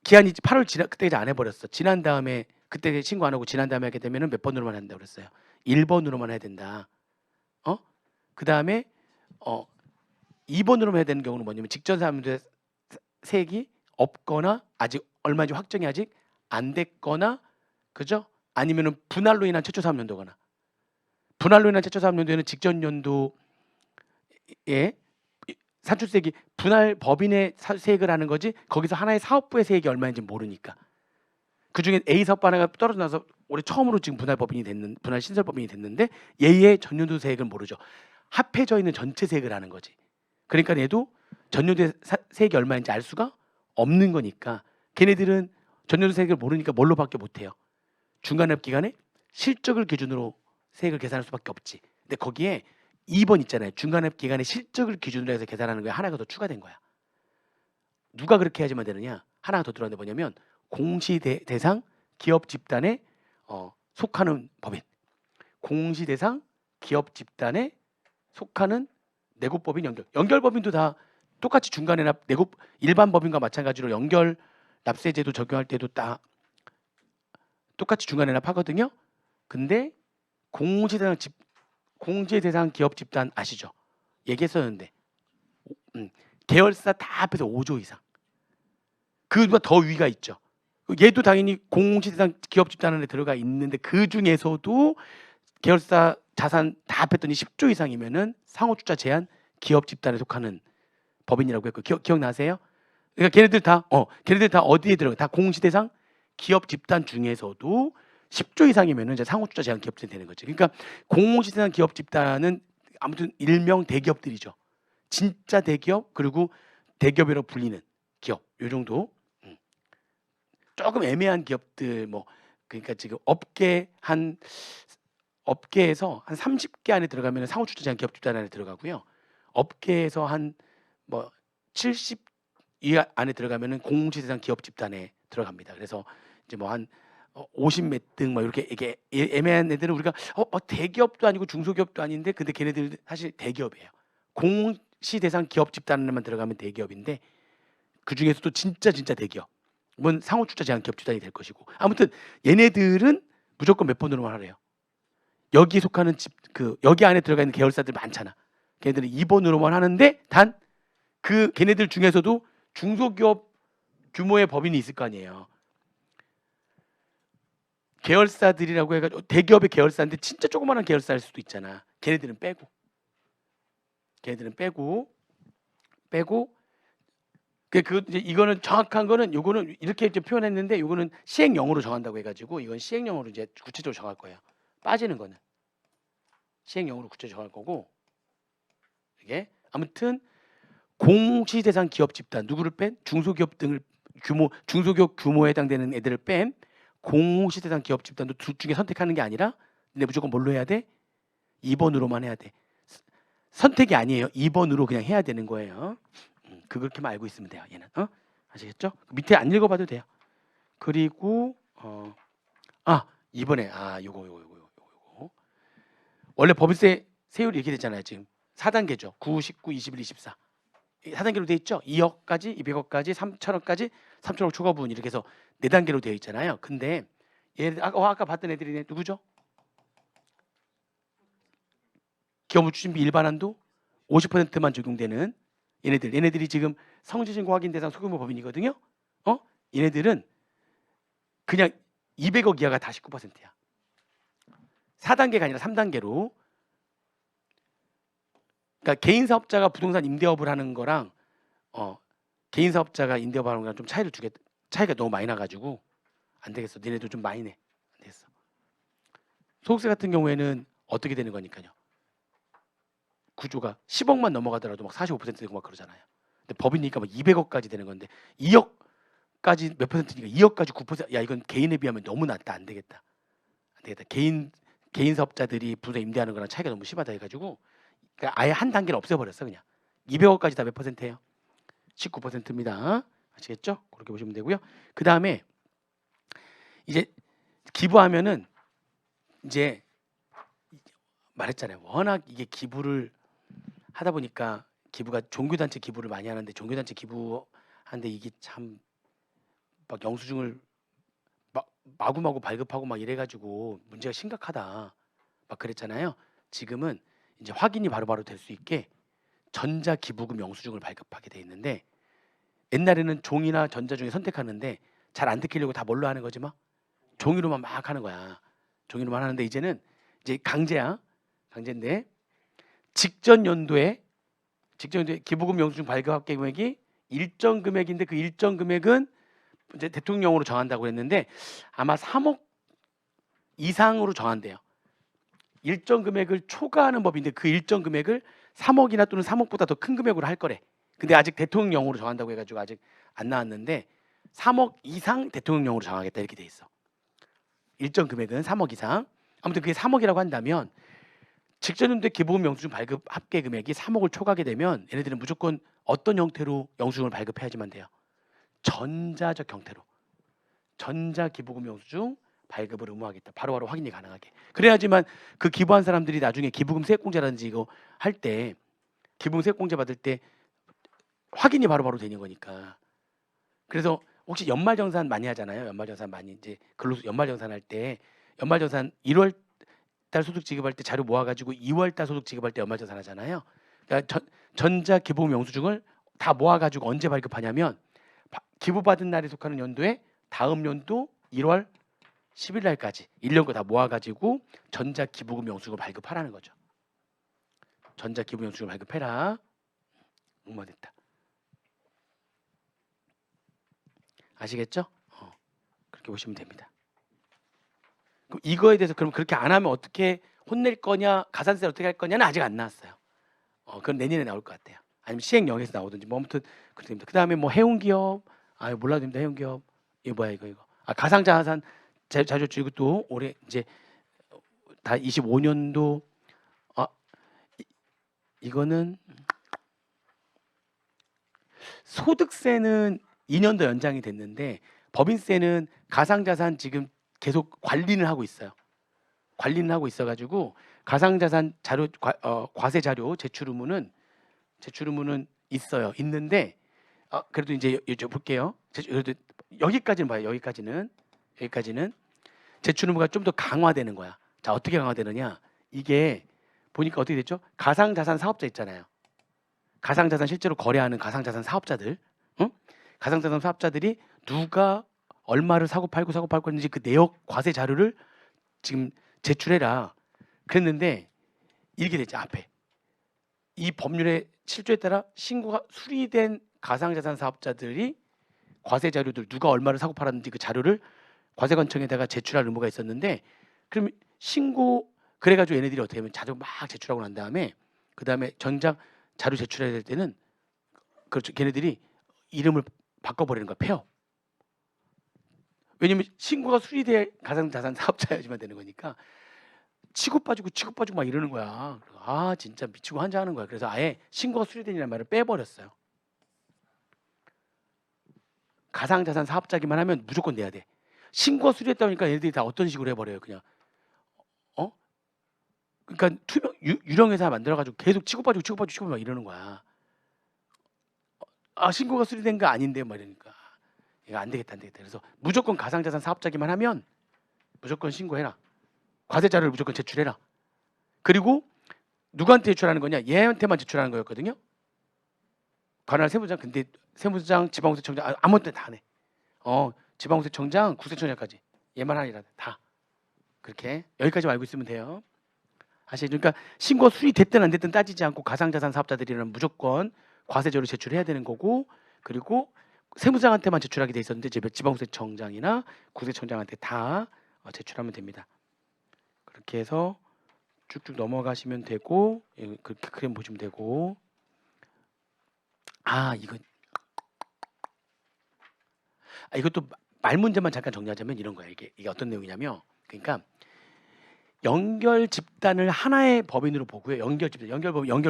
기한이 8월 그때까지 안 해버렸어. 지난 다음에 그때 신고 안 하고 지난 다음에 하게 되면은 몇 번으로만 한다고 그랬어요. 1번으로만 해야 된다. 그 다음에 2번으로 해야 되는 경우는 뭐냐면 직전 사람들의 세액이 없거나 아직 얼마인지 확정이 아직 안 됐거나 그죠? 아니면은 분할로 인한 최초 사업연도거나 분할로 인한 최초 사업연도에는 직전 연도에 산출세액이 분할 법인의 세액을 하는 거지 거기서 하나의 사업부의 세액이 얼마인지 모르니까 그중에 A 사업부 하나가 떨어져 나서 올해 처음으로 지금 분할 신설 법인이 됐는데 얘의 전년도 세액을 모르죠. 합해져 있는 전체 세액을 하는 거지. 그러니까 얘도 전년도 세액이 얼마인지 알 수가 없는 거니까 걔네들은 전년도 세액을 모르니까 뭘로밖에 못해요. 중간납 기간에 실적을 기준으로 세액을 계산할 수밖에 없지. 근데 거기에 2번 있잖아요. 중간납 기간의 실적을 기준으로 해서 계산하는 거에 하나가 더 추가된 거야. 누가 그렇게 해야지만 되느냐? 하나가 더 들어왔는데 뭐냐면 공시대상 기업 집단에 속하는 법인, 공시대상 기업 집단에 속하는 내국법인 연결법인도 다 똑같이 중간에 내국 일반 법인과 마찬가지로 연결 납세제도 적용할 때도 다 똑같이 중간에 납하거든요. 근데 공시대상 기업 집단 아시죠? 얘기했었는데 계열사 다 합해서 5조 이상. 그보다 더 위가 있죠. 얘도 당연히 공시대상 기업 집단 안에 들어가 있는데 그 중에서도 계열사 자산 다 합했더니 10조 이상이면은 상호주자 제한 기업 집단에 속하는 법인이라고 했고 기억나세요? 그러니까 걔네들 다 어디에 들어가? 다 공시대상 기업 집단 중에서도 10조 이상이면은 이제 상호주자 제한 기업 집단이 되는 거죠. 그러니까 공시대상 기업 집단은 아무튼 일명 대기업들이죠. 진짜 대기업 그리고 대기업이라고 불리는 기업 요 정도. 조금 애매한 기업들 그러니까 지금 업계에서 한 30개 안에 들어가면 상호주자 제한 기업 집단 안에 들어가고요. 업계에서 한 70 이 안에 들어가면은 공시대상 기업 집단에 들어갑니다. 그래서 이제 한 50 몇 등 이렇게 이게 애매한 애들은 우리가 대기업도 아니고 중소기업도 아닌데 근데 걔네들 사실 대기업이에요. 공시대상 기업 집단에만 들어가면 대기업인데 그 중에서도 진짜 대기업 뭔 상호 출자 제한 기업 집단이 될 것이고 아무튼 얘네들은 무조건 몇 번으로만 하래요. 여기에 속하는 여기 안에 들어가 있는 계열사들 많잖아. 걔네들은 2번으로만 하는데 단 그 걔네들 중에서도 중소기업 규모의 법인이 있을 거 아니에요. 계열사들이라고 해가지고 대기업의 계열사인데 진짜 조그마한 계열사일 수도 있잖아. 걔네들은 빼고 이제 이거는 정확한 거는 요거는 이렇게 이제 표현했는데 요거는 시행령으로 정한다고 해가지고 이건 시행령으로 이제 구체적으로 정할 거예요. 빠지는 거는 시행령으로 구체적으로 정할 거고 이게 아무튼 공시대상 기업 집단 누구를 뺀? 중소기업 등을 중소기업 규모에 해당되는 애들을 뺀 공시대상 기업 집단도 둘 중에 선택하는 게 아니라 근데 무조건 뭘로 해야 돼? 2번으로만 해야 돼. 선택이 아니에요. 2번으로 그냥 해야 되는 거예요. 그렇게만 알고 있으면 돼요. 얘는 아시겠죠? 밑에 안 읽어봐도 돼요. 그리고 이번에 요거 원래 법인세 세율이 이렇게 됐잖아요. 지금 4단계죠. 9, 19, 21, 24 4단계로 되어 있죠. 2억까지, 200억까지, 3천억까지, 3천억 초과분 이렇게 해서 4단계로 되어 있잖아요. 근데 얘네들 아까 봤던 애들이 누구죠? 기업우주준비 일반한도 50%만 적용되는 얘네들이 지금 성실신고 확인 대상 소규모 법인이거든요. 얘네들은 그냥 200억 이하가 다 19%야. 4단계가 아니라 3단계로. 그러니까 개인 사업자가 부동산 임대업을 하는 거랑 개인 사업자가 임대업을 하는 거랑 좀 차이가 너무 많이 나가지고 안 되겠어. 니네도 좀 많이 내. 안 되겠어. 소득세 같은 경우에는 어떻게 되는 거니까요. 구조가 10억만 넘어가더라도 막 45% 되고 막 그러잖아요. 근데 법이니까 막 200억까지 되는 건데 2억까지 몇 퍼센트니까 2억까지 9%. 야 이건 개인에 비하면 너무 낮다. 안 되겠다. 개인 사업자들이 부동산 임대하는 거랑 차이가 너무 심하다 해가지고 그러니까 아예 한 단계를 없애버렸어 그냥. 200억까지 다 몇 퍼센트예요? 19%입니다. 아시겠죠? 그렇게 보시면 되고요. 그 다음에 이제 기부하면은 이제 말했잖아요. 워낙 이게 기부를 하다 보니까 기부가 종교단체 기부를 많이 하는데 종교단체 기부하는데 이게 참 막 영수증을 마구마구 발급하고 막 이래가지고 문제가 심각하다 막 그랬잖아요. 지금은 이제 확인이 바로바로 될 수 있게 전자기부금 영수증을 발급하게 돼 있는데 옛날에는 종이나 전자 중에 선택하는데 잘 안 듣기려고 다 뭘로 하는 거지 막 종이로만 막 하는 거야. 종이로만 하는데 이제는 이제 강제인데 직전 연도에 기부금 영수증 발급 합계 금액이 일정 금액인데 그 일정 금액은 이제 대통령령으로 정한다고 했는데 아마 3억 이상으로 정한대요. 일정 금액을 초과하는 법인데 그 일정 금액을 3억이나 또는 3억보다 더 큰 금액으로 할 거래. 근데 아직 대통령령으로 정한다고 해가지고 아직 안 나왔는데 3억 이상 대통령령으로 정하겠다 이렇게 돼 있어. 일정 금액은 3억 이상. 아무튼 그게 3억이라고 한다면 직전연도에 기부금 영수증 발급 합계 금액이 3억을 초과하게 되면 얘네들은 무조건 어떤 형태로 영수증을 발급해야지만 돼요. 전자적 형태로. 전자기부금 영수증 발급을 의무하겠다. 바로바로 확인이 가능하게. 그래야지만 그 기부한 사람들이 나중에 기부금 세액공제라든지 이거 할 때 기부금 세액공제 받을 때 확인이 바로바로 되는 거니까. 그래서 혹시 연말정산 많이 하잖아요. 연말정산 많이 이제 근로소 연말정산 할 때 연말정산 1월 달 소득 지급할 때 자료 모아가지고 2월 달 소득 지급할 때 연말정산 하잖아요. 그러니까 전자기부금 영수증을 다 모아가지고 언제 발급하냐면 기부받은 날에 속하는 연도에 다음 연도 1월 10일 날까지 1년 거 다 모아가지고 전자기부금 영수증을 발급하라는 거죠. 전자기부금 영수증을 발급해라. 됐다. 아시겠죠? 그렇게 보시면 됩니다. 그럼 이거에 대해서 그럼 그렇게 안 하면 어떻게 혼낼 거냐, 가산세 어떻게 할 거냐는 아직 안 나왔어요. 그건 내년에 나올 것 같아요. 아니면 시행령에서 나오든지 뭐 아무튼 그렇게 됩니다. 그 다음에 뭐 해운기업, 몰라도 됩니다. 해운기업 이거 뭐야 이거 가상자산 자료주 이것도 올해 이제 다 25년도 이거는 소득세는 2년 더 연장이 됐는데 법인세는 가상자산 지금 계속 관리는 하고 있어요. 관리는 하고 있어가지고 가상자산 자료 과세 자료 제출 의무는 있어요. 있는데 그래도 이제 볼게요. 그래도 여기까지는 봐요. 여기까지는 제출 의무가 좀 더 강화되는 거야. 자, 어떻게 강화되느냐? 이게 보니까 어떻게 됐죠? 가상자산 사업자 있잖아요. 가상자산 실제로 거래하는 가상자산 사업자들, 응? 가상자산 사업자들이 누가 얼마를 사고 팔고 했는지 그 내역 과세 자료를 지금 제출해라. 그랬는데 이렇게 됐죠. 앞에 이 법률의 7조에 따라 신고가 수리된 가상자산 사업자들이 과세 자료들 누가 얼마를 사고 팔았는지 그 자료를 과세관청에다가 제출할 의무가 있었는데, 그럼 신고 그래가지고 얘네들이 어떻게 하면 자료 막 제출하고 난 다음에 그 다음에 전장 자료 제출해야 될 때는 그렇죠. 걔네들이 이름을 바꿔버리는 거야. 폐업. 왜냐면 신고가 수리될 가상자산 사업자여야지만 되는 거니까 치고 빠지고 막 이러는 거야. 아 진짜 미치고 환장하는 거야. 그래서 아예 신고가 수리된이라는 말을 빼버렸어요. 가상자산 사업자기만 하면 무조건 내야 돼. 신고가 수리했다 보니까 얘네들이 다 어떤 식으로 해버려요. 그냥 그러니까 투명 유령회사 만들어가지고 계속 치고 빠지고 막 이러는 거야. 아 신고가 수리된 거 아닌데 막 이러니까 이거 안 되겠다. 그래서 무조건 가상자산 사업자기만 하면 무조건 신고해라. 과세 자료를 무조건 제출해라. 그리고 누구한테 제출하는 거냐? 얘한테만 제출하는 거였거든요. 관할 세무장. 근데 세무장, 지방공세청장 아무 때나 다 안 해. 지방공세청장, 국세청장까지 얘만 하니라 다 그렇게 여기까지 알고 있으면 돼요. 아시죠? 그러니까 신고 수리됐든 안 됐든 따지지 않고 가상자산 사업자들이라면 무조건 과세자료 제출해야 되는 거고, 그리고 세무장한테만 제출하게 돼 있었는데 이제 지방공세청장이나 국세청장한테 다 제출하면 됩니다. 그렇게 해서 쭉쭉 넘어가시면 되고, 그렇게 그림 보시면 되고. 이것도 말 문제만 잠깐 정리하자면 이런 거예요. 이게 어떤 내용이냐면, 그러니까 연결 집단을 하나의 법인으로 보고요. 연결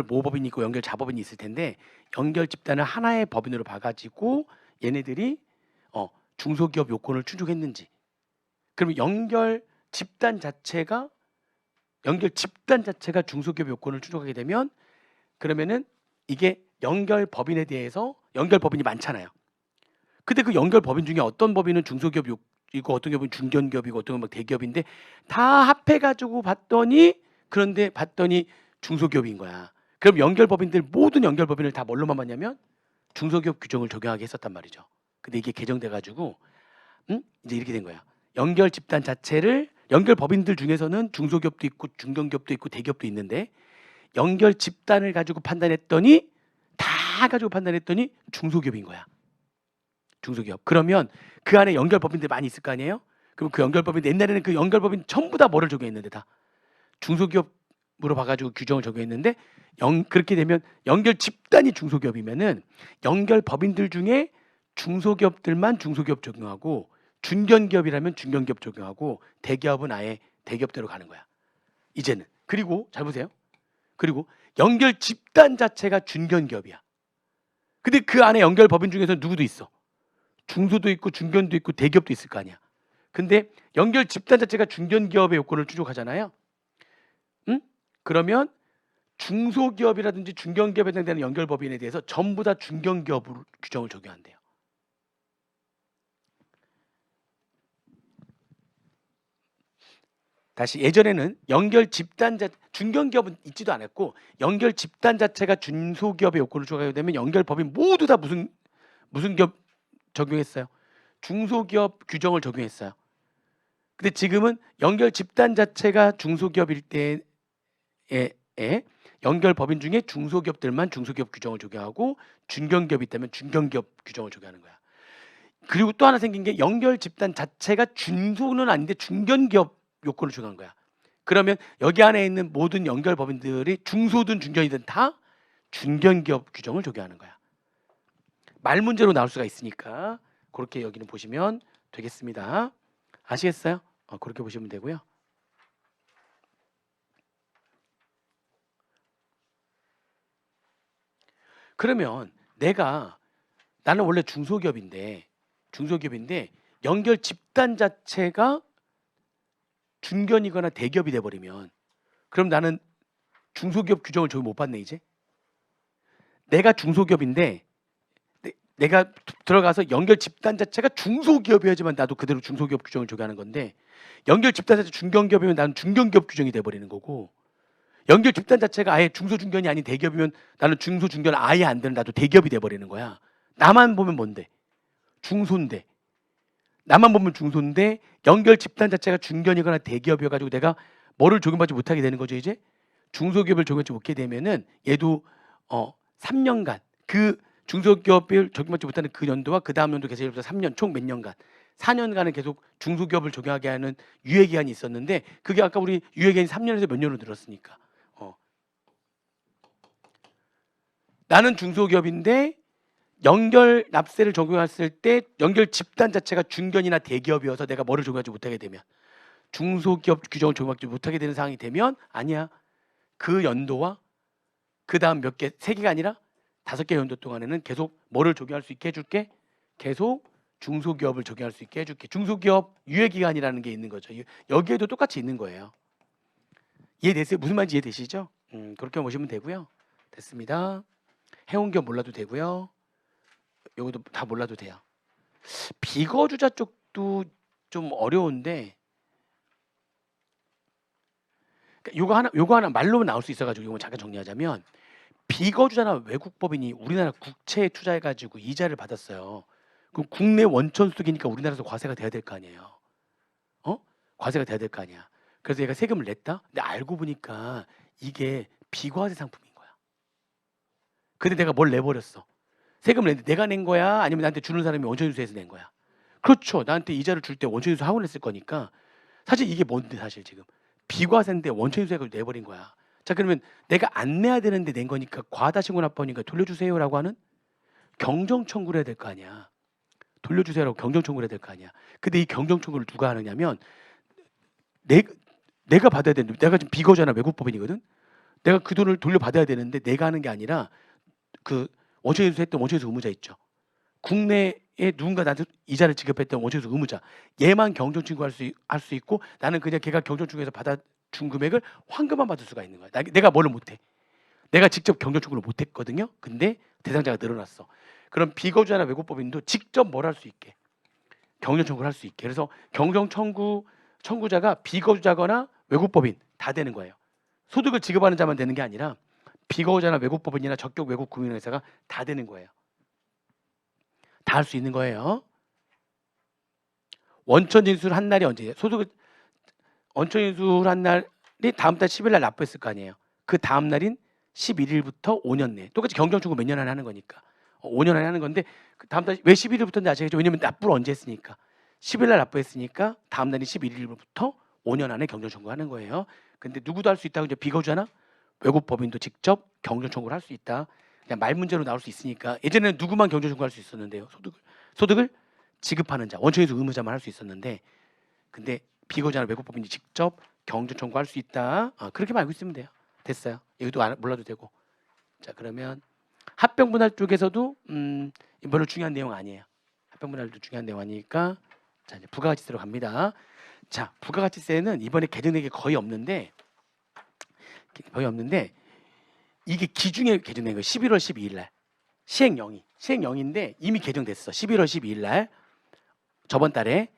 모법인이 있고 연결 자법인이 있을 텐데, 연결 집단을 하나의 법인으로 봐가지고 얘네들이 중소기업 요건을 충족했는지. 그러면 연결 집단 자체가 중소기업 요건을 충족하게 되면, 그러면은 이게 연결 법인에 대해서 연결 법인이 많잖아요. 근데 그 연결 법인 중에 어떤 법인은 중소기업이고 어떤 기업은 중견기업이고 어떤 건 막 대기업인데 다 합해가지고 봤더니 중소기업인 거야. 그럼 모든 연결 법인을 다 뭘로만 봤냐면 중소기업 규정을 적용하게 했었단 말이죠. 근데 이게 개정돼가지고 이제 이렇게 된 거야. 연결 집단 자체를 연결 법인들 중에서는 중소기업도 있고 중견기업도 있고 대기업도 있는데, 연결 집단을 가지고 판단했더니 중소기업인 거야. 중소기업. 그러면 그 안에 연결법인들 많이 있을 거 아니에요? 그럼 그 연결법인, 옛날에는 그 연결법인 전부 다 뭐를 적용했는데 다 중소기업으로 봐가지고 규정을 적용했는데, 그렇게 되면 연결 집단이 중소기업이면은 연결법인들 중에 중소기업들만 중소기업 적용하고, 중견기업이라면 중견기업 적용하고, 대기업은 아예 대기업대로 가는 거야. 이제는. 그리고 잘 보세요. 그리고 연결 집단 자체가 중견기업이야. 근데 그 안에 연결법인 중에서 누구도 있어. 중소도 있고 중견도 있고 대기업도 있을 거 아니야. 근데 연결 집단 자체가 중견기업의 요건을 충족하잖아요. 그러면 중소기업이라든지 중견기업에 해당되는 연결법인에 대해서 전부 다 중견기업으로 규정을 적용한대요. 다시, 예전에는 중견기업은 있지도 않았고 연결 집단 자체가 중소기업의 요건을 충족하게 되면 연결법인 모두 다 무슨 기업 적용했어요? 중소기업 규정을 적용했어요. 근데 지금은 연결 집단 자체가 중소기업일 때에 연결 법인 중에 중소기업들만 중소기업 규정을 적용하고, 중견기업이 있다면 중견기업 규정을 적용하는 거야. 그리고 또 하나 생긴 게 연결 집단 자체가 중소는 아닌데 중견기업 요건을 적용한 거야. 그러면 여기 안에 있는 모든 연결 법인들이 중소든 중견이든 다 중견기업 규정을 적용하는 거야. 말 문제로 나올 수가 있으니까 그렇게 여기는 보시면 되겠습니다. 아시겠어요? 그렇게 보시면 되고요. 그러면 나는 원래 중소기업인데 연결 집단 자체가 중견이거나 대기업이 돼버리면, 그럼 나는 중소기업 규정을 적용 못 받네. 이제 내가 중소기업인데 내가 들어가서 연결 집단 자체가 중소기업이어야지만 나도 그대로 중소기업 규정을 적용하는 건데 연결 집단 자체 중견기업이면 나는 중견기업 규정이 돼버리는 거고 연결 집단 자체가 아예 중소중견이 아닌 대기업이면 나는 중소중견 아예 안 되는 나도 대기업이 돼버리는 거야. 나만 보면 뭔데? 중소인데. 나만 보면 중소인데 연결 집단 자체가 중견이거나 대기업이어가지고 내가 뭐를 적용받지 못하게 되는 거죠. 이제 중소기업을 적용받지 못하게 되면은 얘도 3년간 그 중소기업을 적용받지 못하는 그 연도와 그 다음 연도 계속해서 3년 총 몇 년간 4년간은 계속 중소기업을 적용하게 하는 유예기한이 있었는데 그게 아까 우리 유예기한이 3년에서 몇 년으로 늘었으니까 나는 중소기업인데 연결 납세를 적용했을 때 연결 집단 자체가 중견이나 대기업이어서 내가 뭐를 적용하지 못하게 되면 중소기업 규정을 적용하지 못하게 되는 상황이 되면 아니야. 그 연도와 그 다음 몇 개, 3개가 아니라 5개 연도 동안에는 계속 뭐를 적용할 수 있게 해줄게? 계속 중소기업을 적용할 수 있게 해줄게. 중소기업 유예기간이라는 게 있는 거죠. 여기에도 똑같이 있는 거예요. 이해되세요? 무슨 말인지 이해되시죠? 그렇게 보시면 되고요. 됐습니다. 해운 기업 몰라도 되고요. 요것도 다 몰라도 돼요. 비거주자 쪽도 좀 어려운데 요거 하나 말로 나올 수 있어가지고 이거 잠깐 정리하자면 비거주자나 외국법인이 우리나라 국채에 투자해가지고 이자를 받았어요. 그럼 국내 원천 수득이니까 우리나라에서 과세가 돼야 될 거 아니에요. 과세가 돼야 될 거 아니야. 그래서 얘가 세금을 냈다. 근데 알고 보니까 이게 비과세 상품인 거야. 근데 내가 뭘 내버렸어? 세금을 냈는데 내가 낸 거야? 아니면 나한테 주는 사람이 원천인수해서 낸 거야? 그렇죠. 나한테 이자를 줄 때 원천인수 하고 냈을 거니까 사실 이게 뭔데 사실 지금 비과세인데 원천인수해가지고 내버린 거야. 자 그러면 내가 안 내야 되는데 낸 거니까 과다신고 납부하니까 돌려주세요라고 하는 경정 청구를 해야 될 거 아니야. 돌려주세요라고 경정 청구를 해야 될 거 아니야. 근데 이 경정 청구를 누가 하느냐면 내가 받아야 되는데 내가 지금 비거주자나 외국법인이거든. 내가 그 돈을 돌려받아야 되는데 내가 하는 게 아니라 그 원천인수 했던 원천인수 의무자 있죠. 국내에 누군가 나한테 이자를 지급했던 원천인수 의무자 얘만 경정 청구할 수 있고 나는 그냥 걔가 경정 청구해서 받아준 금액을 환급만 받을 수가 있는 거야. 내가 뭐를 못해. 내가 직접 경정 청구를 못했거든요. 근데 대상자가 늘어났어. 그럼 비거주자나 외국법인도 직접 뭘 할 수 있게 경정 청구를 할 수 있게. 그래서 경정 청구자가 비거주자거나 외국법인 다 되는 거예요. 소득을 지급하는 자만 되는 게 아니라 비거주자나 외국법인이나 적격 외국 금융회사가 다 되는 거예요. 다 할 수 있는 거예요. 원천 인수를 한 날이 언제예요? 소득을 원천 인수를 한 날이 다음 달 10일 날 납부했을 거 아니에요. 그 다음 날인 11일부터 5년 내. 똑같이 경정 청구 몇 년 안에 하는 거니까. 5년 안에 하는 건데 그 다음 달 왜 11일부터인지 아시겠죠? 왜냐면 납부를 언제 했으니까. 10일 날 납부했으니까 다음 날인 11일부터 5년 안에 경정 청구하는 거예요. 근데 누구도 할 수 있다고 이제 비거주자나 외국 법인도 직접 경정 청구를 할 수 있다. 그냥 말 문제로 나올 수 있으니까 예전에는 누구만 경정 청구할 수 있었는데요. 소득을 지급하는 자, 원천인수 의무자만 할 수 있었는데 근데 비거주자나 외국 법인이 직접 경정 청구할 수 있다. 그렇게만 알고 있으면 돼요. 됐어요. 이것도 몰라도 되고. 자 그러면 합병 분할 쪽에서도 별로 중요한 내용 아니에요. 합병 분할도 중요한 내용 아니니까 자 이제 부가가치세로 갑니다. 자 부가가치세는 이번에 개정된 게 거의 없는데 이게 기중에 개정된 거예요. 11월 12일 날 시행령인데 이미 개정됐어. 11월 12일 날 저번 달에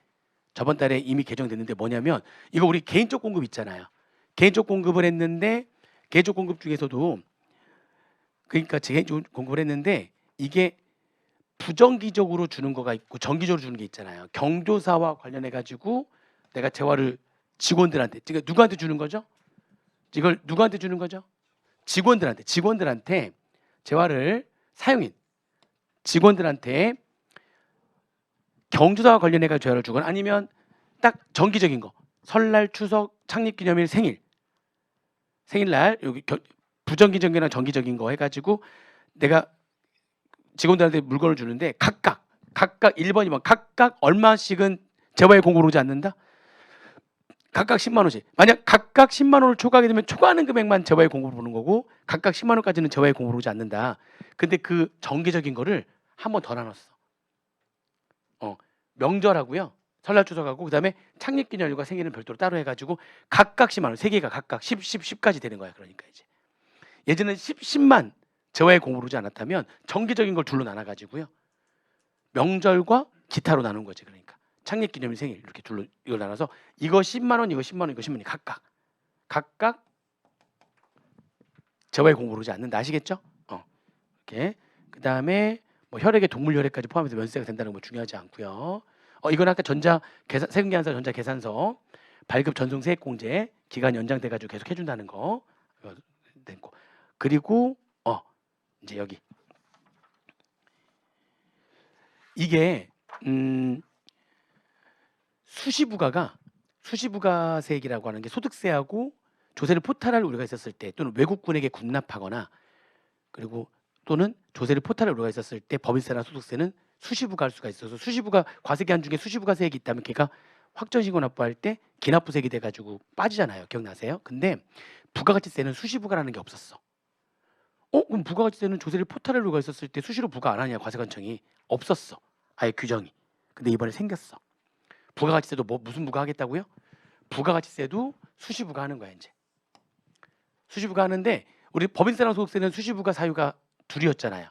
이미 개정됐는데 뭐냐면 이거 우리 개인적 공급 있잖아요. 개인적 공급을 했는데 개인적 공급 중에서도 그러니까 개인적 공급을 했는데 이게 부정기적으로 주는 거가 있고 정기적으로 주는 게 있잖아요. 경조사와 관련해 가지고 내가 재화를 직원들한테 그러니까 누구한테 주는 거죠? 이걸 누구한테 주는 거죠? 직원들한테 재화를 사용인 직원들한테 경조사와 관련해 가지고 재화를 주거나 아니면 딱 정기적인 거 설날, 추석, 창립기념일, 생일날 여기 부정기적이나 정기적인 거 해가지고 내가 직원들한테 물건을 주는데 각각 1번, 2번 각각 얼마씩은 재화에 공고를 오지 않는다? 각각 10만 원씩. 만약 각각 10만 원을 초과하게 되면 초과하는 금액만 재화에 공고를 보는 거고 각각 10만 원까지는 재화에 공고를 오지 않는다. 근데 그 정기적인 거를 한 번 더 나눴어. 명절하고요. 설날 추석하고 그다음에 창립기념일과 생일은 별도로 따로 해가지고 각각 10만 원, 세 개가 각각 10까지 되는 거야. 그러니까 이제 예전에 10만 재화에 공고를 오지 않았다면 정기적인 걸 둘로 나눠가지고요. 명절과 기타로 나눈 거지. 그러니까 창립기념일, 생일 이렇게 둘로 이걸 나눠서 이거 10만 원, 이거 10만 원, 이거 10만 원이 각각 재화에 공고를 하지 않는다. 아시겠죠? 이렇게 그다음에 뭐 혈액의 동물 혈액까지 포함해서 면세가 된다는 거 중요하지 않고요. 이건 아까 세금계산서, 전자계산서 발급 전송 세액공제 기간 연장돼 가지고 계속 해준다는 거 됐고, 그리고 이제 여기 이게 수시부가세액이라고 하는 게 소득세하고 조세를 포탈할 우려가 있었을 때, 또는 외국군에게 군납하거나, 그리고 또는 조세를 포탈할 우려가 있었을 때 법인세나 소득세는 수시부가 할 수가 있어서, 수시부가 과세기한 중에 수시부가세액이 있다면 걔가 확정신고 납부할 때 기납부세액이 돼가지고 빠지잖아요. 기억나세요? 근데 부가가치세는 수시부가라는 게 없었어. 그럼 부가가치세는 조세를 포탈할 우려가 있었을 때 수시로 부과 안 하냐, 과세관청이. 없었어, 아예 규정이. 근데 이번에 생겼어. 부가가치세도 무슨 부가 하겠다고요? 부가가치세도 수시부가 하는 거야. 이제 수시부가 하는데, 우리 법인세랑 소득세는 수시부가 사유가 둘이었잖아요.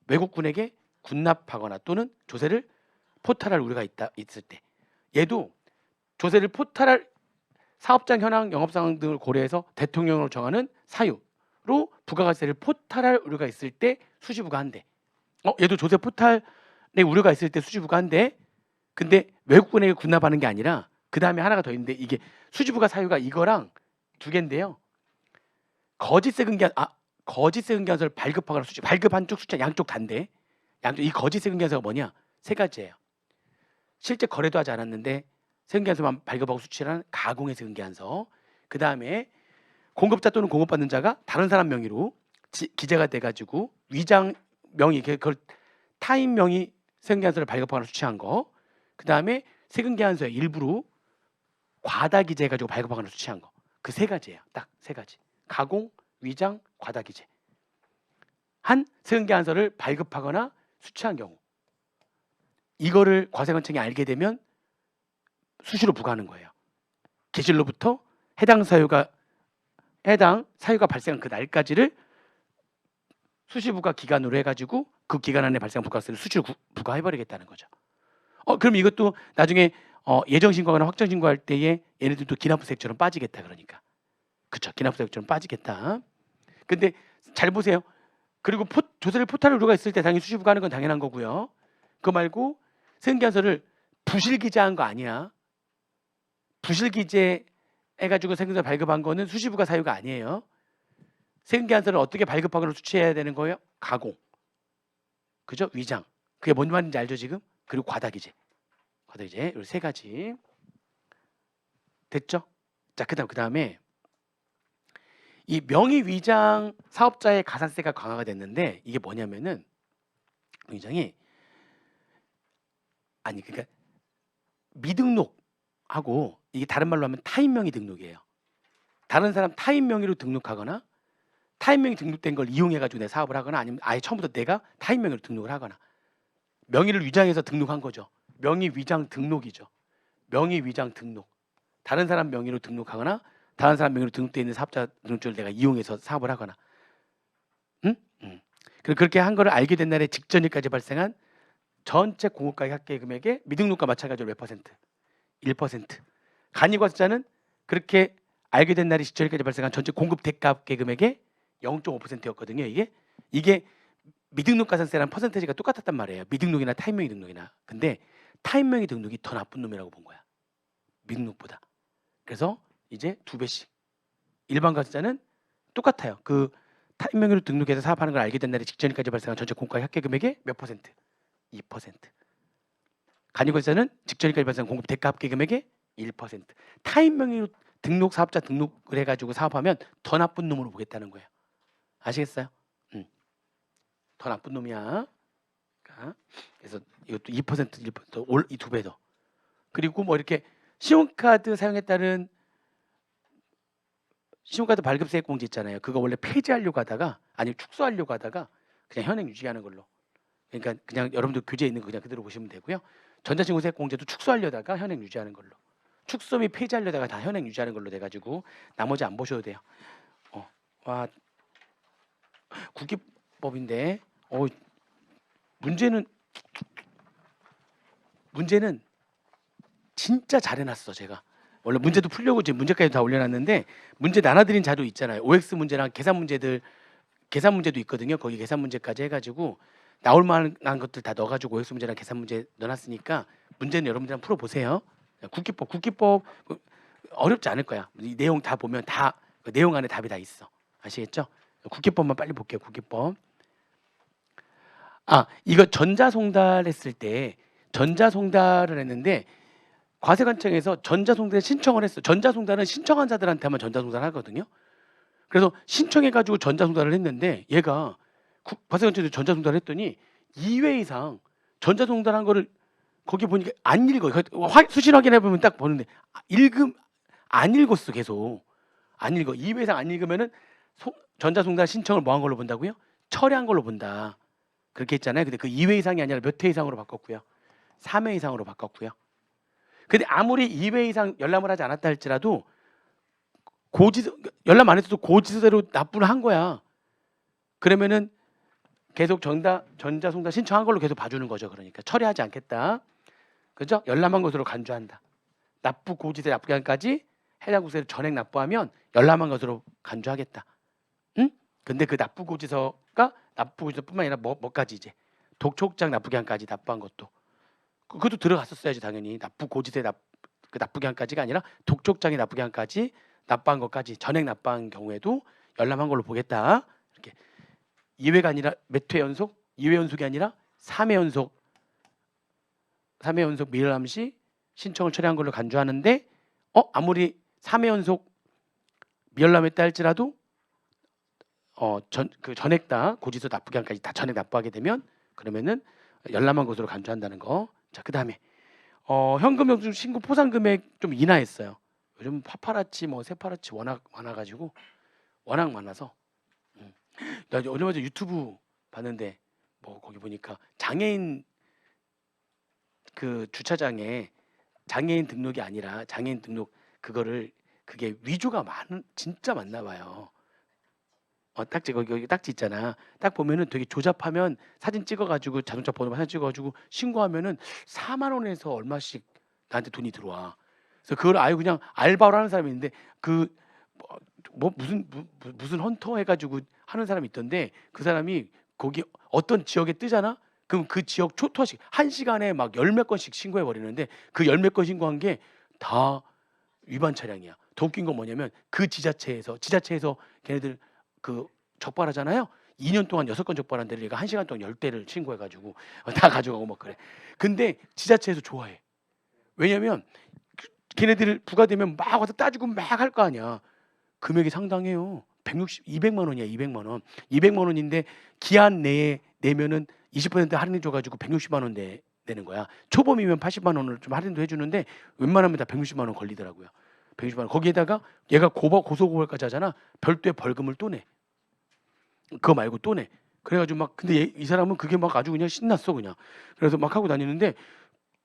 외국군에게 군납하거나 또는 조세를 포탈할 우려가 있을 때, 얘도 조세를 포탈할 사업장 현황, 영업상황 등을 고려해서 대통령으로 정하는 사유로 부가가치세를 포탈할 우려가 있을 때 수시부가 한대. 얘도 조세 포탈의 우려가 있을 때 수시부가 한대. 근데 외국군에게 군납하는 게 아니라 그 다음에 하나가 더 있는데, 이게 수시부가 사유가 이거랑 두 개인데요. 거짓세금계산서를 발급하거나 발급 한쪽, 수취 양쪽 단대. 이 거짓세금계산서가 뭐냐? 세 가지예요. 실제 거래도 하지 않았는데 세금계산서만 발급하고 수취하는 가공의 세금계산서. 그 다음에 공급자 또는 공급받는 자가 다른 사람 명의로 기재가 돼가지고 위장 명의, 그걸 타인 명의 세금계산서를 발급하거나 수취한 거. 그 다음에 세금계산서의 일부로 과다 기재해가지고 발급하거나 수취한 거. 그 세 가지예요. 딱 세 가지. 가공, 위장, 과다 기재 한 세금계산서를 발급하거나 수취한 경우, 이거를 과세관청이 알게 되면 수시로 부과하는 거예요. 기실로부터 해당 사유가 발생한 그 날까지를 수시부과 기간으로 해가지고 그 기간 안에 발생한 부가세를 수시로 부과해버리겠다는 거죠. 그럼 이것도 나중에 예정신고하거나 확정신고할 때에 얘네들도 기납부세액처럼 빠지겠다. 그러니까 그쵸, 기납부세액처럼 빠지겠다. 근데 잘 보세요. 그리고 조세를 포탈할 우려가 있을 때 당연히 수시부가 하는 건 당연한 거고요. 그거 말고 세금계산서를 부실기재한 거 아니야. 부실기재 해가지고 세금계산서 발급한 거는 수시부가 사유가 아니에요. 세금계산서를 어떻게 발급하거나 수취해야 되는 거예요? 가공, 그죠? 위장. 그게 뭔 말인지 알죠 지금? 그리고 과다기재 이 세 가지 됐죠? 자, 그다음에 이 명의위장 사업자의 가산세가 강화가 됐는데, 이게 뭐냐면은 굉장히 그러니까 미등록하고, 이게 다른 말로 하면 타인 명의 등록이에요. 다른 사람 타인 명의로 등록하거나, 타인 명의 등록된 걸 이용해 가지고 내 사업을 하거나, 아니면 아예 처음부터 내가 타인 명의로 등록을 하거나, 명의를 위장해서 등록한 거죠. 명의위장 등록이죠. 명의위장 등록. 다른 사람 명의로 등록하거나, 다른 사람 명의로 등록되어 있는 사업자 등록증을 내가 이용해서 사업을 하거나. 그리고 그렇게 한 거를 알게 된 날에 직전일까지 발생한 전체 공급가격 합계 금액의 미등록과 마찬가지로 몇 퍼센트? 1%. 간이과세자는 그렇게 알게 된 날이 직전일까지 발생한 전체 공급 대가 합계 금액의 0.5%였거든요. 이게 미등록가산세라는 퍼센테이지가 똑같았단 말이에요. 미등록이나 타인명의 등록이나. 근데 타인명의 등록이 더 나쁜 놈이라고 본 거야, 미등록보다. 그래서 이제 2배씩. 일반 과세자는 똑같아요. 그 타인명의로 등록해서 사업하는 걸 알게 된 날이 직전일까지 발생한 전체 공급가격 합계 금액의 몇 퍼센트? 2%. 간이과세자는 직전일까지 발생한 공급 대가 합계 금액의 1%. 타인명의로 등록 사업자 등록을 해가지고 사업하면 더 나쁜 놈으로 보겠다는 거예요. 아시겠어요? 더 나쁜 놈이야. 그래서 이것도 2%, 1%, 이 2배 더. 그리고 뭐 이렇게 신용카드 사용에 따른 신용카드 발급세액 공제 있잖아요. 그거 원래 폐지하려고 하다가, 아니면 축소하려고 하다가 그냥 현행 유지하는 걸로. 그러니까 그냥 여러분들 교재에 있는 거 그냥 그대로 보시면 되고요. 전자신고세액 공제도 축소하려다가 현행 유지하는 걸로. 축소 및 폐지하려다가 다 현행 유지하는 걸로 돼가지고 나머지 안 보셔도 돼요. 와, 국기법인데 문제는 문제는 진짜 잘 해놨어 제가. 원래 문제도 풀려고 지금 문제까지 다 올려놨는데 문제 나눠드린 자료 있잖아요. OX 문제랑 계산 문제들 계산 문제도 있거든요. 거기 계산 문제까지 해가지고 나올 만한 것들 다 넣어가지고 OX 문제랑 계산 문제 넣어놨으니까 문제는 여러분들 한번 풀어보세요. 국기법 어렵지 않을 거야. 이 내용 다 보면 다 그 내용 안에 답이 다 있어. 아시겠죠? 국기법만 빨리 볼게요. 국기법. 이거 전자송달 했을 때 전자송달을 했는데 과세관청에서 전자송달 신청을 했어. 전자송달은 신청한 자들한테만 전자송달 하거든요. 그래서 신청해가지고 전자송달을 했는데 얘가 과세관청에서 전자송달을 했더니 2회 이상 전자송달한 거를 거기 보니까 안 읽어. 수신 확인해 보면 딱 보는데 안 읽었어. 계속 안 읽어. 2회 이상 안 읽으면은 전자송달 신청을 뭐 한 걸로 본다고요? 철회한 걸로 본다. 그렇게 했잖아요. 근데 그 2회 이상이 아니라 몇 회 이상으로 바꿨고요. 3회 이상으로 바꿨고요. 근데 아무리 2회 이상 열람을 하지 않았다 할지라도 열람 안 했어도 고지서대로 납부를 한 거야. 그러면은 계속 전자송달 신청한 걸로 계속 봐주는 거죠. 그러니까 처리하지 않겠다. 그죠? 열람한 것으로 간주한다. 납부 고지세 납부기한까지 해당 국세를 전액 납부하면 열람한 것으로 간주하겠다. 응? 근데 그 납부 고지서가 납부 고지서뿐만 아니라 뭐까지 이제 독촉장 납부기한까지 납부한 것도 그것도 들어갔었어야지 당연히. 납부 고지세 그 납부기한까지가 아니라 독촉장의 납부기한까지 납부한 것까지 전액 납부한 경우에도 열람한 걸로 보겠다. 이렇게 2회가 아니라 몇 회 연속? 2회 연속이 아니라 3회 연속 미열람 시 신청을 처리한 걸로 간주하는데 아무리 3회 연속 미열람했다 할지라도 그 전액 다 고지서 납부기한까지 다 전액 납부하게 되면 그러면은 열람한 것으로 간주한다는 거. 자, 그다음에 현금 영수증 신고 포상 금액 좀 인하했어요. 요즘 파파라치 새파라치 워낙 많아가지고 워낙 많아서 나 얼마 전에 유튜브 봤는데 거기 보니까 장애인 그 주차장에 장애인 등록이 아니라 장애인 등록 그게 위조가 진짜 많나 봐요. 딱지 거기 딱지 있잖아. 딱 보면은 되게 조잡하면 사진 찍어가지고 자동차 번호 사진 찍어가지고 신고하면은 4만 원에서 얼마씩 나한테 돈이 들어와. 그래서 그걸 아예 그냥 알바로 하는 사람이 있는데 무슨 헌터 해가지고 하는 사람이 있던데 그 사람이 거기 어떤 지역에 뜨잖아. 그럼 그 지역 초토화식 1시간에 막 열 몇 건씩 신고해 버리는데 그 열 몇 건 신고한 게 다 위반 차량이야. 더 웃긴 건 뭐냐면 그 지자체에서 걔네들 그 적발하잖아요. 2년 동안 6건 적발한 데를 얘가 1시간 동안 10대를 신고해가지고 다 가져가고 막 그래. 근데 지자체에서 좋아해. 왜냐면 걔네들 부과되면 막 와서 따지고 막 할 거 아니야. 금액이 상당해요. 200만 원이야. 200만 원. 200만 원인데 기한 내에 내면은 20% 할인해 줘가지고 160만 원 내는 거야. 초범이면 80만 원을 좀 할인도 해주는데 웬만하면 다 160만 원 걸리더라고요. 160만 원. 거기에다가 얘가 고소고발까지 하잖아. 별도의 벌금을 또 내. 그거 말고 또 내. 그래가지고 근데 이 사람은 그게 아주 그냥 신났어 그냥. 그래서 막 하고 다니는데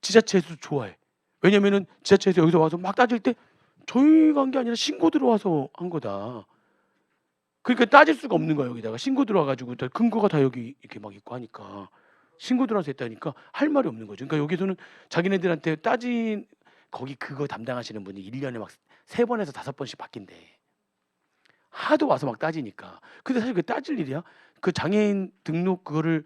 지자체에서 좋아해. 왜냐면은 지자체에서 여기서 와서 막 따질 때 저희가 한 게 아니라 신고 들어와서 한 거다. 그러니까 따질 수가 없는 거야. 여기다가 신고 들어와가지고 근거가 다 여기 이렇게 막 있고 하니까 신고 들어와서 했다니까 할 말이 없는 거죠. 그러니까 여기서는 자기네들한테 거기 그거 담당하시는 분이 1년에 막 3번에서 5번씩 바뀐대. 하도 와서 막 따지니까. 근데 사실 그게 따질 일이야? 그 장애인 등록 그거를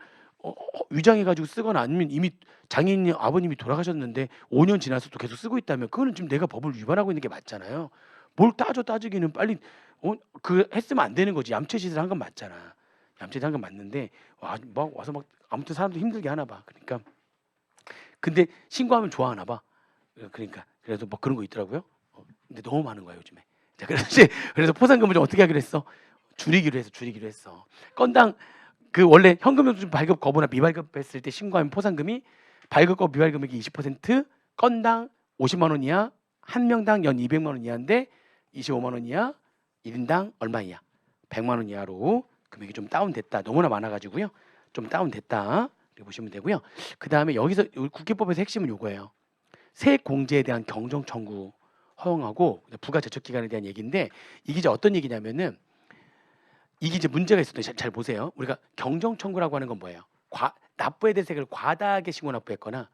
위장해가지고 쓰거나 아니면 이미 장애인 아버님이 돌아가셨는데 5년 지나서도 계속 쓰고 있다면 그거는 지금 내가 법을 위반하고 있는 게 맞잖아요. 뭘 따지기는 빨리 했으면 안 되는 거지. 얌체짓을 한 건 맞잖아. 얌체짓 한 건 맞는데 와서 막 아무튼 사람도 힘들게 하나 봐. 그러니까 근데 신고하면 좋아하나 봐. 그러니까 그래서 그런 거 있더라고요. 근데 너무 많은 거야 요즘에. 자, 그래서 포상금을 좀 어떻게 하기로 했어? 줄이기로 했어. 건당 원래 현금 영수증 발급 거부나 미발급했을 때 신고하면 포상금이 발급 거부 미발급 금액이 20% 건당 50만 원 이하, 한 명당 연 200만 원 이하인데 25만 원 이하, 1인당 얼마 이하? 100만 원 이하로 금액이 좀 다운됐다. 너무나 많아가지고요. 좀 다운됐다. 이렇게 보시면 되고요. 그 다음에 여기서 국회법에서 핵심은 이거예요. 세액 공제에 대한 경정 청구 허용하고 부가 제척 기간에 대한 얘기인데 이게 이제 어떤 얘기냐면은 이게 이제 문제가 있었는데 잘 보세요. 우리가 경정 청구라고 하는 건 뭐예요? 납부에 대한 세액을 과다하게 신고 납부했거나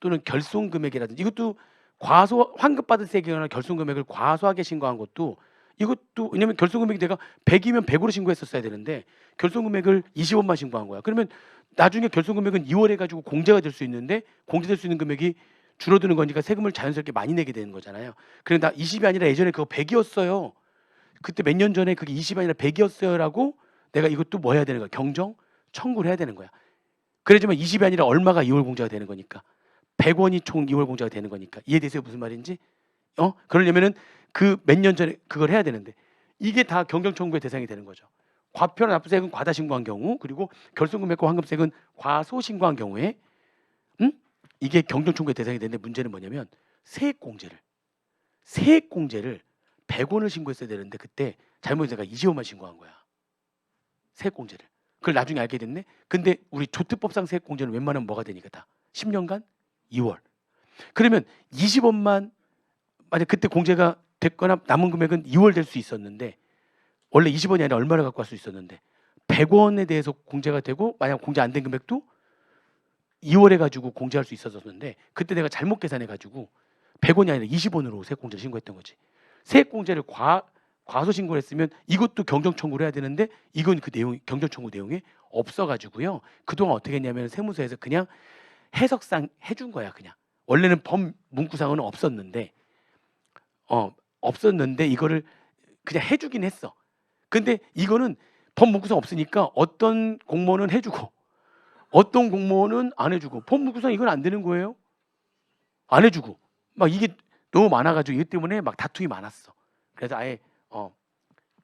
또는 결손 금액이라든지 이것도 과소 환급받은 세액이거나 결손 금액을 과소하게 신고한 것도 이것도 왜냐면 결손 금액이 내가 100이면 100으로 신고했었어야 되는데 결손 금액을 20원만 신고한 거야. 그러면 나중에 결손 금액은 2월에 가지고 공제가 될 수 있는데 공제될 수 있는 금액이 줄어드는 거니까 세금을 자연스럽게 많이 내게 되는 거잖아요. 그래 나 20이 아니라 예전에 그거 100이었어요. 그때 몇 년 전에 그게 20이 아니라 100이었어요라고 내가 이것도 뭐 해야 되는 거야? 경정 청구를 해야 되는 거야. 그래야지만 20이 아니라 얼마가 2월 공제가 되는 거니까 100원이 총 2월 공제가 되는 거니까 이해되세요? 무슨 말인지? 그러려면은 그 몇 년 전에 그걸 해야 되는데 이게 다 경정 청구의 대상이 되는 거죠. 과표나 납부세액은 과다 신고한 경우 그리고 결손금액과 환급세액은 과소 신고한 경우에 이게 경정 청구의 대상이 되는데 문제는 뭐냐면 세액 공제를 100원을 신고했어야 되는데 그때 잘못해서 내가 20원만 신고한 거야. 세액 공제를. 그걸 나중에 알게 됐네. 근데 우리 조특법상 세액 공제는 웬만하면 뭐가 되니까 다 10년간 2월. 그러면 20원만 만약 그때 공제가 됐거나 남은 금액은 2월 될 수 있었는데 원래 20원이 아니라 얼마를 갖고 갈 수 있었는데 100원에 대해서 공제가 되고 만약 공제 안 된 금액도 2월에 가지고 공제할 수 있었는데 그때 내가 잘못 계산해 가지고 100원이 아니라 20원으로 세액 공제를 신고했던 거지. 세액 공제를 과소 신고를 했으면 이것도 경정 청구를 해야 되는데 이건 그 내용 경정 청구 내용에 없어 가지고요. 그동안 어떻게 했냐면 세무서에서 그냥 해석상 해준 거야. 그냥 원래는 법 문구상은 없었는데 이거를 그냥 해주긴 했어. 근데 이거는 법 문구상 없으니까 어떤 공무원은 해주고 어떤 공무원은 안 해주고 법 문구상 이건 안 되는 거예요. 안 해주고 막 이게 너무 많아가지고 이것 때문에 막 다툼이 많았어. 그래서 아예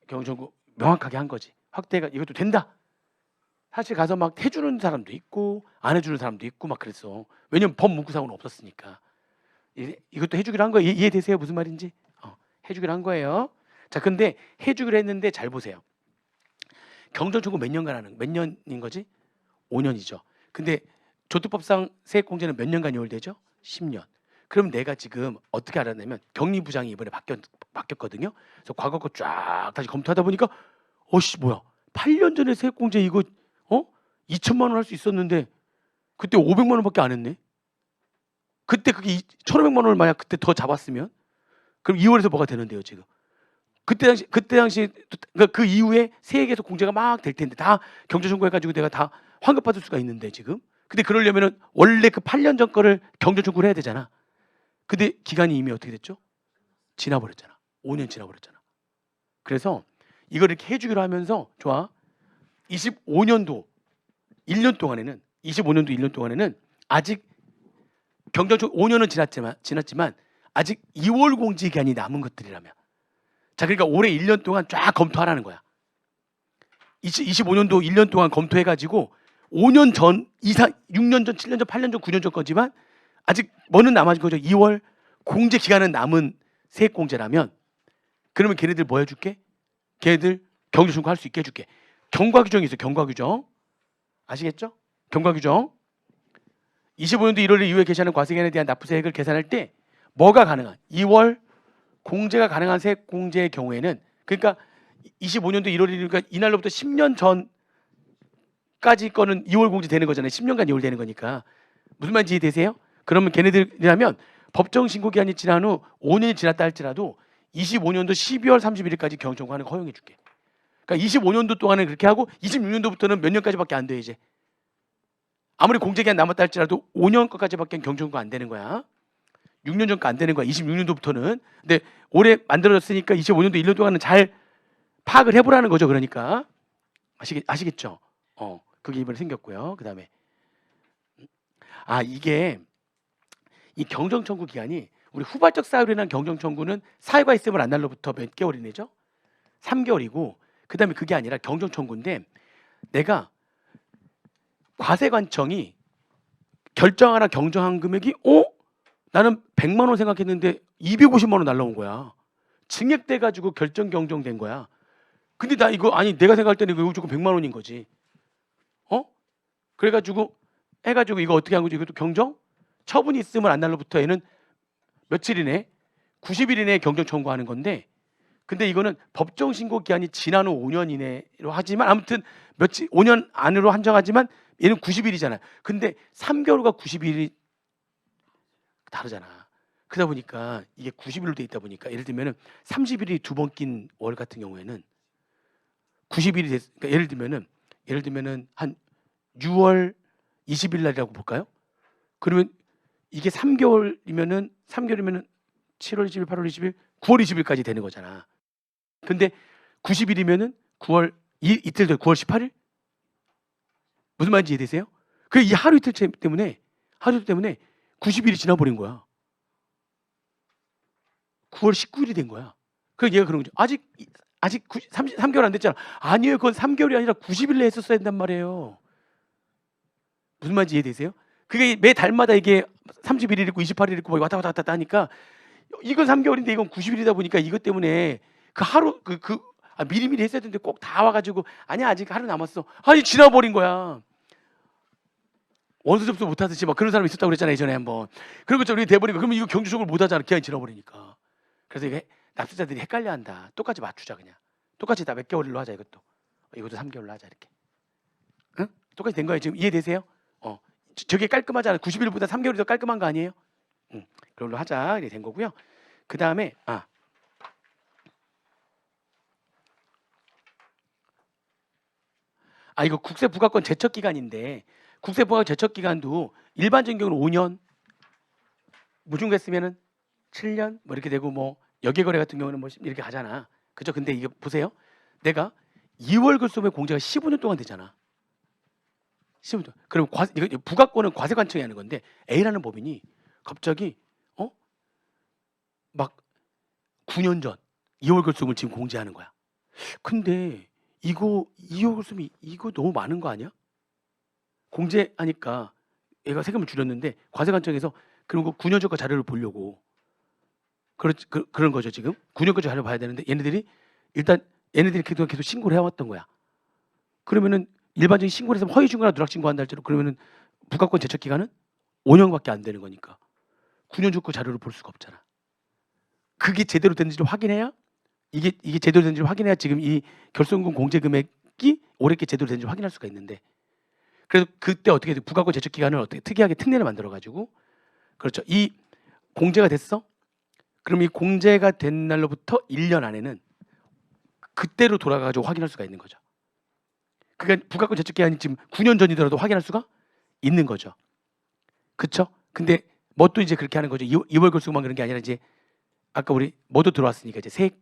경정청구 명확하게 한 거지. 확대가 이것도 된다. 사실 가서 막 해주는 사람도 있고 안 해주는 사람도 있고 막 그랬어. 왜냐면 법 문구상은 없었으니까. 이것도 해주기로 한 거예요. 이해되세요? 무슨 말인지? 해주기로 한 거예요. 자, 근데 해주기로 했는데 잘 보세요. 경정청구 몇 년인 거지? 5년이죠. 근데 조특법상 세액공제는 몇 년간 이월되죠? 10년. 그럼 내가 지금 어떻게 알았냐면 격리부장이 이번에 바뀌었거든요. 그래서 과거 거 쫙 다시 검토하다 보니까 뭐야 8년 전에 세액공제 이거 2천만 원 할 수 있었는데 그때 500만 원밖에 안 했네. 그때 그게 1,500만 원을 만약 그때 더 잡았으면 그럼 2월에서 뭐가 되는데요 지금. 그때 당시 그 이후에 세액에서 공제가 막 될 텐데 다 경제청구해가지고 내가 다 환급받을 수가 있는데 지금. 근데 그러려면은 원래 그 8년 전 거를 경제청구를 해야 되잖아. 근데 기간이 이미 어떻게 됐죠? 지나버렸잖아. 5년 지나버렸잖아. 그래서 이걸 이렇게 해주기로 하면서 좋아. 25년도 1년 동안에는 아직 경정청구 5년은 지났지만 아직 2월 공제 기간이 남은 것들이라면. 자, 그러니까 올해 1년 동안 쫙 검토하라는 거야. 25년도 1년 동안 검토해가지고 5년 전 이상, 6년 전, 7년 전, 8년 전, 9년 전 거지만 아직 뭐는 남아진 거죠. 2월 공제 기간은 남은 세액 공제라면 그러면 걔네들 뭐 해줄게? 걔네들 경제청구 할 수 있게 해줄게. 경과 규정이 있어요. 경과 규정. 아시겠죠? 경과 규정. 25년도 1월 이후에 개시하는 과세기간에 대한 납부세액을 계산할 때 뭐가 가능한? 2월 공제가 가능한 세액 공제의 경우에는 그러니까 25년도 1월이니까 이날로부터 10년 전까지 거는 2월 공제 되는 거잖아요. 10년간 2월 되는 거니까. 무슨 말인지 이해되세요? 그러면 걔네들이라면 법정 신고 기한이 지난 후 5년이 지났다 할지라도 25년도 12월 31일까지 경정청구하는 거 허용해 줄게. 그러니까 25년도 동안은 그렇게 하고 26년도부터는 몇 년까지밖에 안 돼 이제. 아무리 공제 기한 남았다 할지라도 5년 거까지밖에 경정청구 안 되는 거야. 6년 전까 안 되는 거야. 26년도부터는. 근데 올해 만들어졌으니까 25년도 1년 동안은 잘 파악을 해보라는 거죠. 그러니까 아시겠죠? 그게 이번에 생겼고요. 그 다음에 이게 이 경정청구 기간이 우리 후발적 사유로 한 경정청구는 사유가 있음을 안 날로부터 몇 개월이네죠? 3개월이고 그 다음에 그게 아니라 경정청구인데 내가 과세관청이 결정하나 경정한 금액이 나는 100만 원 생각했는데 250만 원 날라온 거야. 증액돼 가지고 결정 경정된 거야. 근데 나 이거 내가 생각할 때는 이거 무조건 100만 원인 거지. 그래가지고 해가지고 이거 어떻게 한 거지? 이것도 경정? 처분이 있으면 안 날로부터 얘는 며칠 이내? 90일 이내에 경정 청구하는 건데 근데 이거는 법정 신고 기한이 지난 후 5년 이내로 하지만 아무튼 5년 안으로 한정하지만 얘는 90일이잖아요. 근데 3개월과 90일이 다르잖아. 그러다 보니까 이게 90일로 돼 있다 보니까 예를 들면은 30일이 두 번 낀 월 같은 경우에는 90일이 그러니까 예를 들면은 한 6월 20일 날이라고 볼까요? 그러면 이게 3개월이면은 7월 20일, 8월 20일, 9월 20일까지 되는 거잖아. 근데 90일이면은 9월 이틀 더 9월 18일? 무슨 말인지 이해되세요? 그 이 하루 이틀 때문에 90일이 지나버린 거야. 9월 19일이 된 거야. 그래서 얘가 그런 거죠. 아직 3개월 안 됐잖아. 아니에요. 그건 3개월이 아니라 90일 내에 했었어야 된단 말이에요. 무슨 말인지 이해되세요? 그게 매 달마다 이게 31일 있고 28일 있고 왔다 갔다 하니까 이건 3개월인데 이건 90일이다 보니까 이것 때문에 그 하루 미리미리 했어야 되는데 꼭 다 와가지고 아니야 아직 하루 남았어. 아니 지나버린 거야. 원서 접수 못하듯이 막 그런 사람이 있었다고 그랬잖아요 예전에 한번. 그런 것처럼 이렇게 돼버리고 그러면 이거 경주적으로 못하잖아 기한이 지나버리니까. 그래서 이게 납세자들이 헷갈려한다. 똑같이 맞추자 그냥. 똑같이 다 몇 개월로 하자 이것도. 이것도 3개월로 하자 이렇게. 응? 똑같이 된 거예요 지금 이해되세요? 저게 깔끔하잖아. 90일보다 3개월이 더 깔끔한 거 아니에요? 그걸로 하자 이렇게 된 거고요. 그 다음에 이거 국세 부과권 제척 기간인데 국세 부과 제척 기간도 일반적인 경우는 5년, 무중개했으면은 7년 뭐 이렇게 되고 뭐 여객거래 같은 경우는 뭐 이렇게 가잖아. 그죠? 근데 이게 보세요. 내가 2월 결소매 공제가 15년 동안 되잖아. 15년. 그럼 이거 부과권은 과세관청이 하는 건데 A라는 법인이 갑자기 막 9년 전 2월 결소금을 지금 공제하는 거야. 근데 이거 2월 결소금이 이거 너무 많은 거 아니야? 공제하니까 얘가 세금을 줄였는데 과세관청에서 그런 거 9년 전과 자료를 보려고 그런 거죠 지금. 9년 전 자료 봐야 되는데 얘네들이 그동안 계속 신고를 해왔던 거야. 그러면은 일반적인 신고를 해서 허위 신고나 누락 신고한다 할지라도 그러면은 부가권 제척 기간은 5년밖에 안 되는 거니까 9년 전 거 자료를 볼 수가 없잖아. 그게 제대로 됐는지를 확인해야 이게 제대로 됐는지를 확인해야 지금 이 결손금 공제 금액이 올해께 제대로 됐는지 확인할 수가 있는데 그래서 그때 어떻게 돼? 부가권 제척 기간을 어떻게 특이하게 특례를 만들어 가지고 그렇죠. 이 공제가 됐어? 그럼 이 공제가 된 날로부터 1년 안에는 그때로 돌아가 가지고 확인할 수가 있는 거죠. 그러니까 부가권 제척 기간이 지금 9년 전이더라도 확인할 수가 있는 거죠. 그렇죠? 근데 뭣도 이제 그렇게 하는 거죠. 2월 결수만 그런 게 아니라 이제 아까 우리 뭐도 들어왔으니까 이제 세액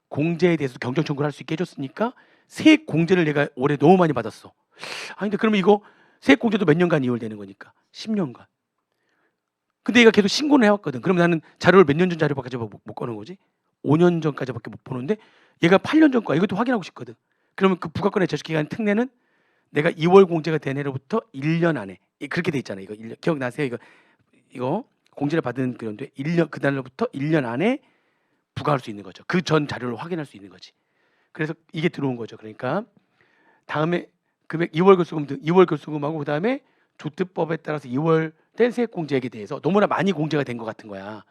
공제에 대해서 경정 청구를 할 수 있게 해줬으니까 세액 공제를 내가 올해 너무 많이 받았어. 근데 그러면 이거 세액 공제도 몇 년간 이월되는 거니까 10년간. 근데 얘가 계속 신고를 해왔거든. 그럼 나는 자료를 몇 년 전 자료밖에 못 거는 거지? 5년 전까지밖에 못 보는데 얘가 8년 전 거 이것도 확인하고 싶거든. 그러면 그 부가권의 제출 기간 특례는 내가 2월 공제가 된 해로부터 1년 안에 그렇게 돼 있잖아요. 이거 1년, 기억나세요? 이거 공제를 받은 그런데 1년 그날로부터 1년 안에 부과할 수 있는 거죠. 그 전 자료를 확인할 수 있는 거지. 그래서 이게 들어온 거죠. 그러니까 다음에 금액 2월 결소금 등 2월 결소금하고 그다음에 조특법에 따라서 2월 된 세액 공제액에 대해서 너무나 많이 공제가 된 것 같은 거야.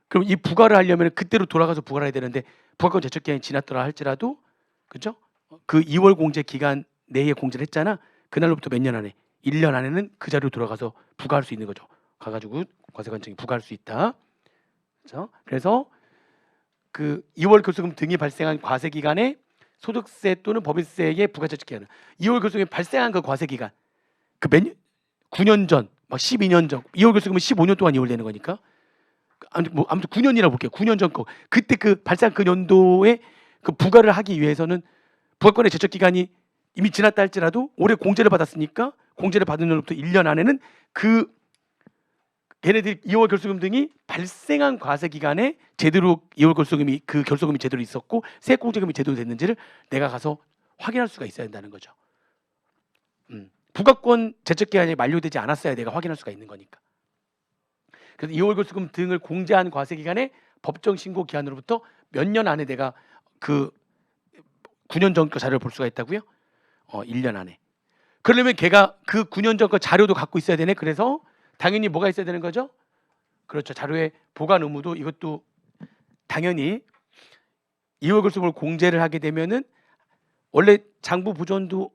그럼 이 부과를 하려면 그때로 돌아가서 부과를 해야 되는데 부과권 제척 기간이 지났더라 할지라도 그죠? 그 2월 공제 기간 내에 공제를 했잖아. 그날로부터 몇 년 안에 1년 안에는 그 자료로 돌아가서 부과할 수 있는 거죠. 가가지고 과세관청이 부과할 수 있다. 그렇죠? 그래서 그 2월 결소금 등이 발생한 과세 기간에 소득세 또는 법인세의 부가제척 기간은 2월 결소금이 발생한 그 과세 기간 그 9년 전, 막 12년 전, 2월 결소금은 15년 동안 이월되는 거니까 아무튼 9년이라고 볼게요. 9년 전 거 그때 그 발생한 그 연도에 그 부과를 하기 위해서는 부가권의 제척 기간이 이미 지났다 할지라도 올해 공제를 받았으니까 공제를 받은 날로부터 1년 안에는 그 걔네들이 2월 결소금 등이 발생한 과세 기간에 제대로 2월 결소금이 그 결소금이 제대로 있었고 세액 공제금이 제대로 됐는지를 내가 가서 확인할 수가 있어야 된다는 거죠. 부가권 제척 기간이 만료되지 않았어야 내가 확인할 수가 있는 거니까. 그래서 2월 결소금 등을 공제한 과세 기간에 법정 신고 기한으로부터 몇 년 안에 내가 그 9년 전 거 자료를 볼 수가 있다고요? 1년 안에. 그러려면 걔가 그 9년 전 거 자료도 갖고 있어야 되네. 그래서 당연히 뭐가 있어야 되는 거죠? 그렇죠. 자료의 보관 의무도 이것도 당연히 2월 결소금을 공제를 하게 되면은 원래 장부 보존도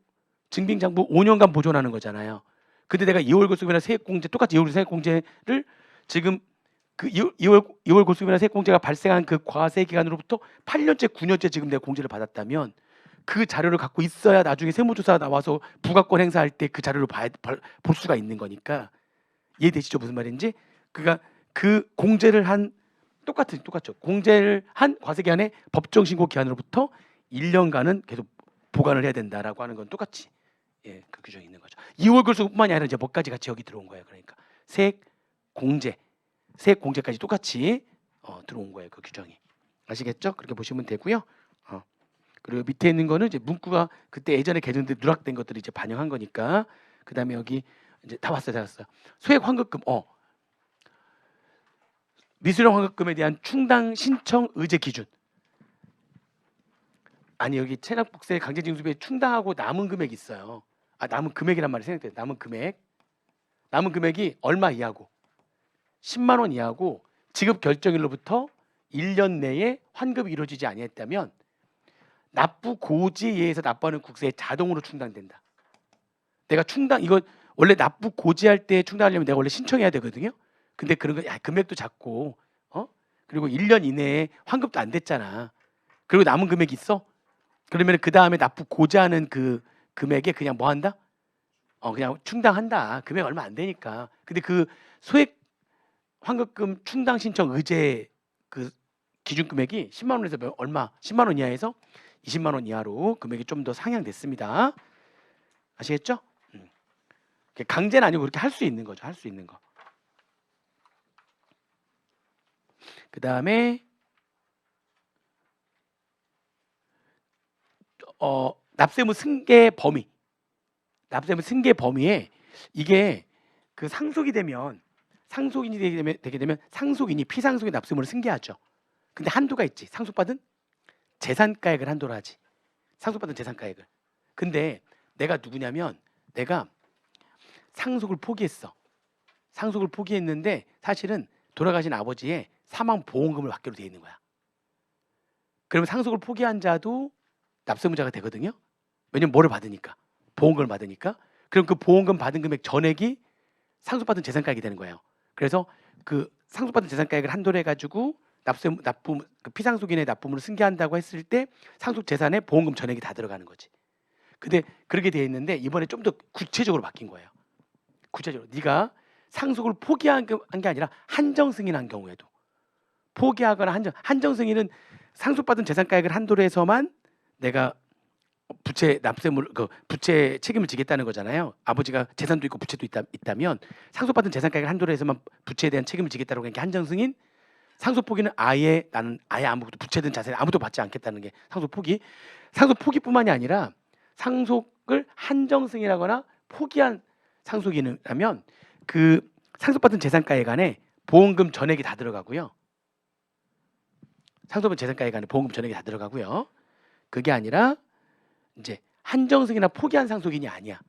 증빙 장부 5년간 보존하는 거잖아요. 근데 내가 2월 결소금이나 세액 공제 똑같이 2월 세액 공제를 지금 그 2월 골수금이나 세액공제가 발생한 그 과세 기간으로부터 8년째 9년째 지금 내가 공제를 받았다면 그 자료를 갖고 있어야 나중에 세무조사 나와서 부가권 행사할 때 그 자료를 볼 수가 있는 거니까. 이해되시죠? 무슨 말인지? 그러니까 그 공제를 한 똑같죠. 공제를 한 과세 기간의 법정 신고 기한으로부터 1년간은 계속 보관을 해야 된다라고 하는 건 똑같이 예, 그 규정이 있는 거죠. 2월 골수뿐만이 아니라 이제 뭐까지 같이 여기 들어온 거예요. 그러니까 세액 공제까지 똑같이 들어온 거예요. 그 규정이. 아시겠죠? 그렇게 보시면 되고요. 그리고 밑에 있는 거는 이제 문구가 그때 예전에 개정된 누락된 것들이 이제 반영한 거니까. 그다음에 여기 이제 다 왔어요. 소액 환급금. 미수령 환급금에 대한 충당 신청 의제 기준. 아니 여기 체납국세 강제징수비에 충당하고 남은 금액이 있어요. 남은 금액이란 말이 생각돼요. 남은 금액이 얼마 이하고 10만 원 이하고 지급 결정일로부터 1년 내에 환급이 이루어지지 아니했다면 납부 고지에 의해서 납부하는 국세에 자동으로 충당된다. 내가 이거 원래 납부 고지할 때 충당하려면 내가 원래 신청해야 되거든요. 근데 그런 거 금액도 작고 그리고 1년 이내에 환급도 안 됐잖아. 그리고 남은 금액이 있어? 그러면 그 다음에 납부 고지하는 그 금액에 그냥 뭐 한다? 그냥 충당한다. 금액 얼마 안 되니까. 근데 그 소액 환급금 충당 신청 의제 그 기준 금액이 10만 원에서 얼마? 10만 원 이하에서 20만 원 이하로 금액이 좀 더 상향됐습니다. 아시겠죠? 강제는 아니고 그렇게 할 수 있는 거죠. 할 수 있는 거. 그 다음에 납세무 승계 범위. 납세무 승계 범위에 이게 그 상속이 되게 되면 상속인이 피상속인 납세무를 승계하죠. 근데 한도가 있지. 상속받은 재산가액을 한도로 하지. 상속받은 재산가액을. 근데 내가 누구냐면 내가 상속을 포기했어. 상속을 포기했는데 사실은 돌아가신 아버지의 사망 보험금을 받기로 되어 있는 거야. 그러면 상속을 포기한 자도 납세무자가 되거든요. 왜냐면 뭐를 받으니까? 보험금을 받으니까. 그럼 그 보험금 받은 금액 전액이 상속받은 재산가액이 되는 거예요. 그래서 그 상속받은 재산가액을 한도로 해가지고 그 피상속인의 납부물을 승계한다고 했을 때 상속 재산에 보험금 전액이 다 들어가는 거지. 근데 그렇게 되어 있는데 이번에 좀 더 구체적으로 바뀐 거예요. 구체적으로 네가 상속을 포기한 게 아니라 한정 승인한 경우에도 포기하거나 한정 승인은 상속받은 재산가액을 한도로 해서만 내가 부채 책임을 지겠다는 거잖아요. 아버지가 재산도 있고 부채도 있다면 상속받은 재산가액을 한도로 해서만 부채에 대한 책임을 지겠다고 하는 게 한정 승인. 상속 포기는 나는 아예 아무것도 부채든 자산을 아무도 받지 않겠다는 게 상속 포기. 상속 포기뿐만이 아니라 상속을 한정 승인하거나 포기한 상속인이라면 그 상속받은 재산가액 안에 보험금 전액이 다 들어가고요. 상속받은 재산가액 안에 보험금 전액이 다 들어가고요. 그게 아니라 이제 한정 승인이나 포기한 상속인이 아니야.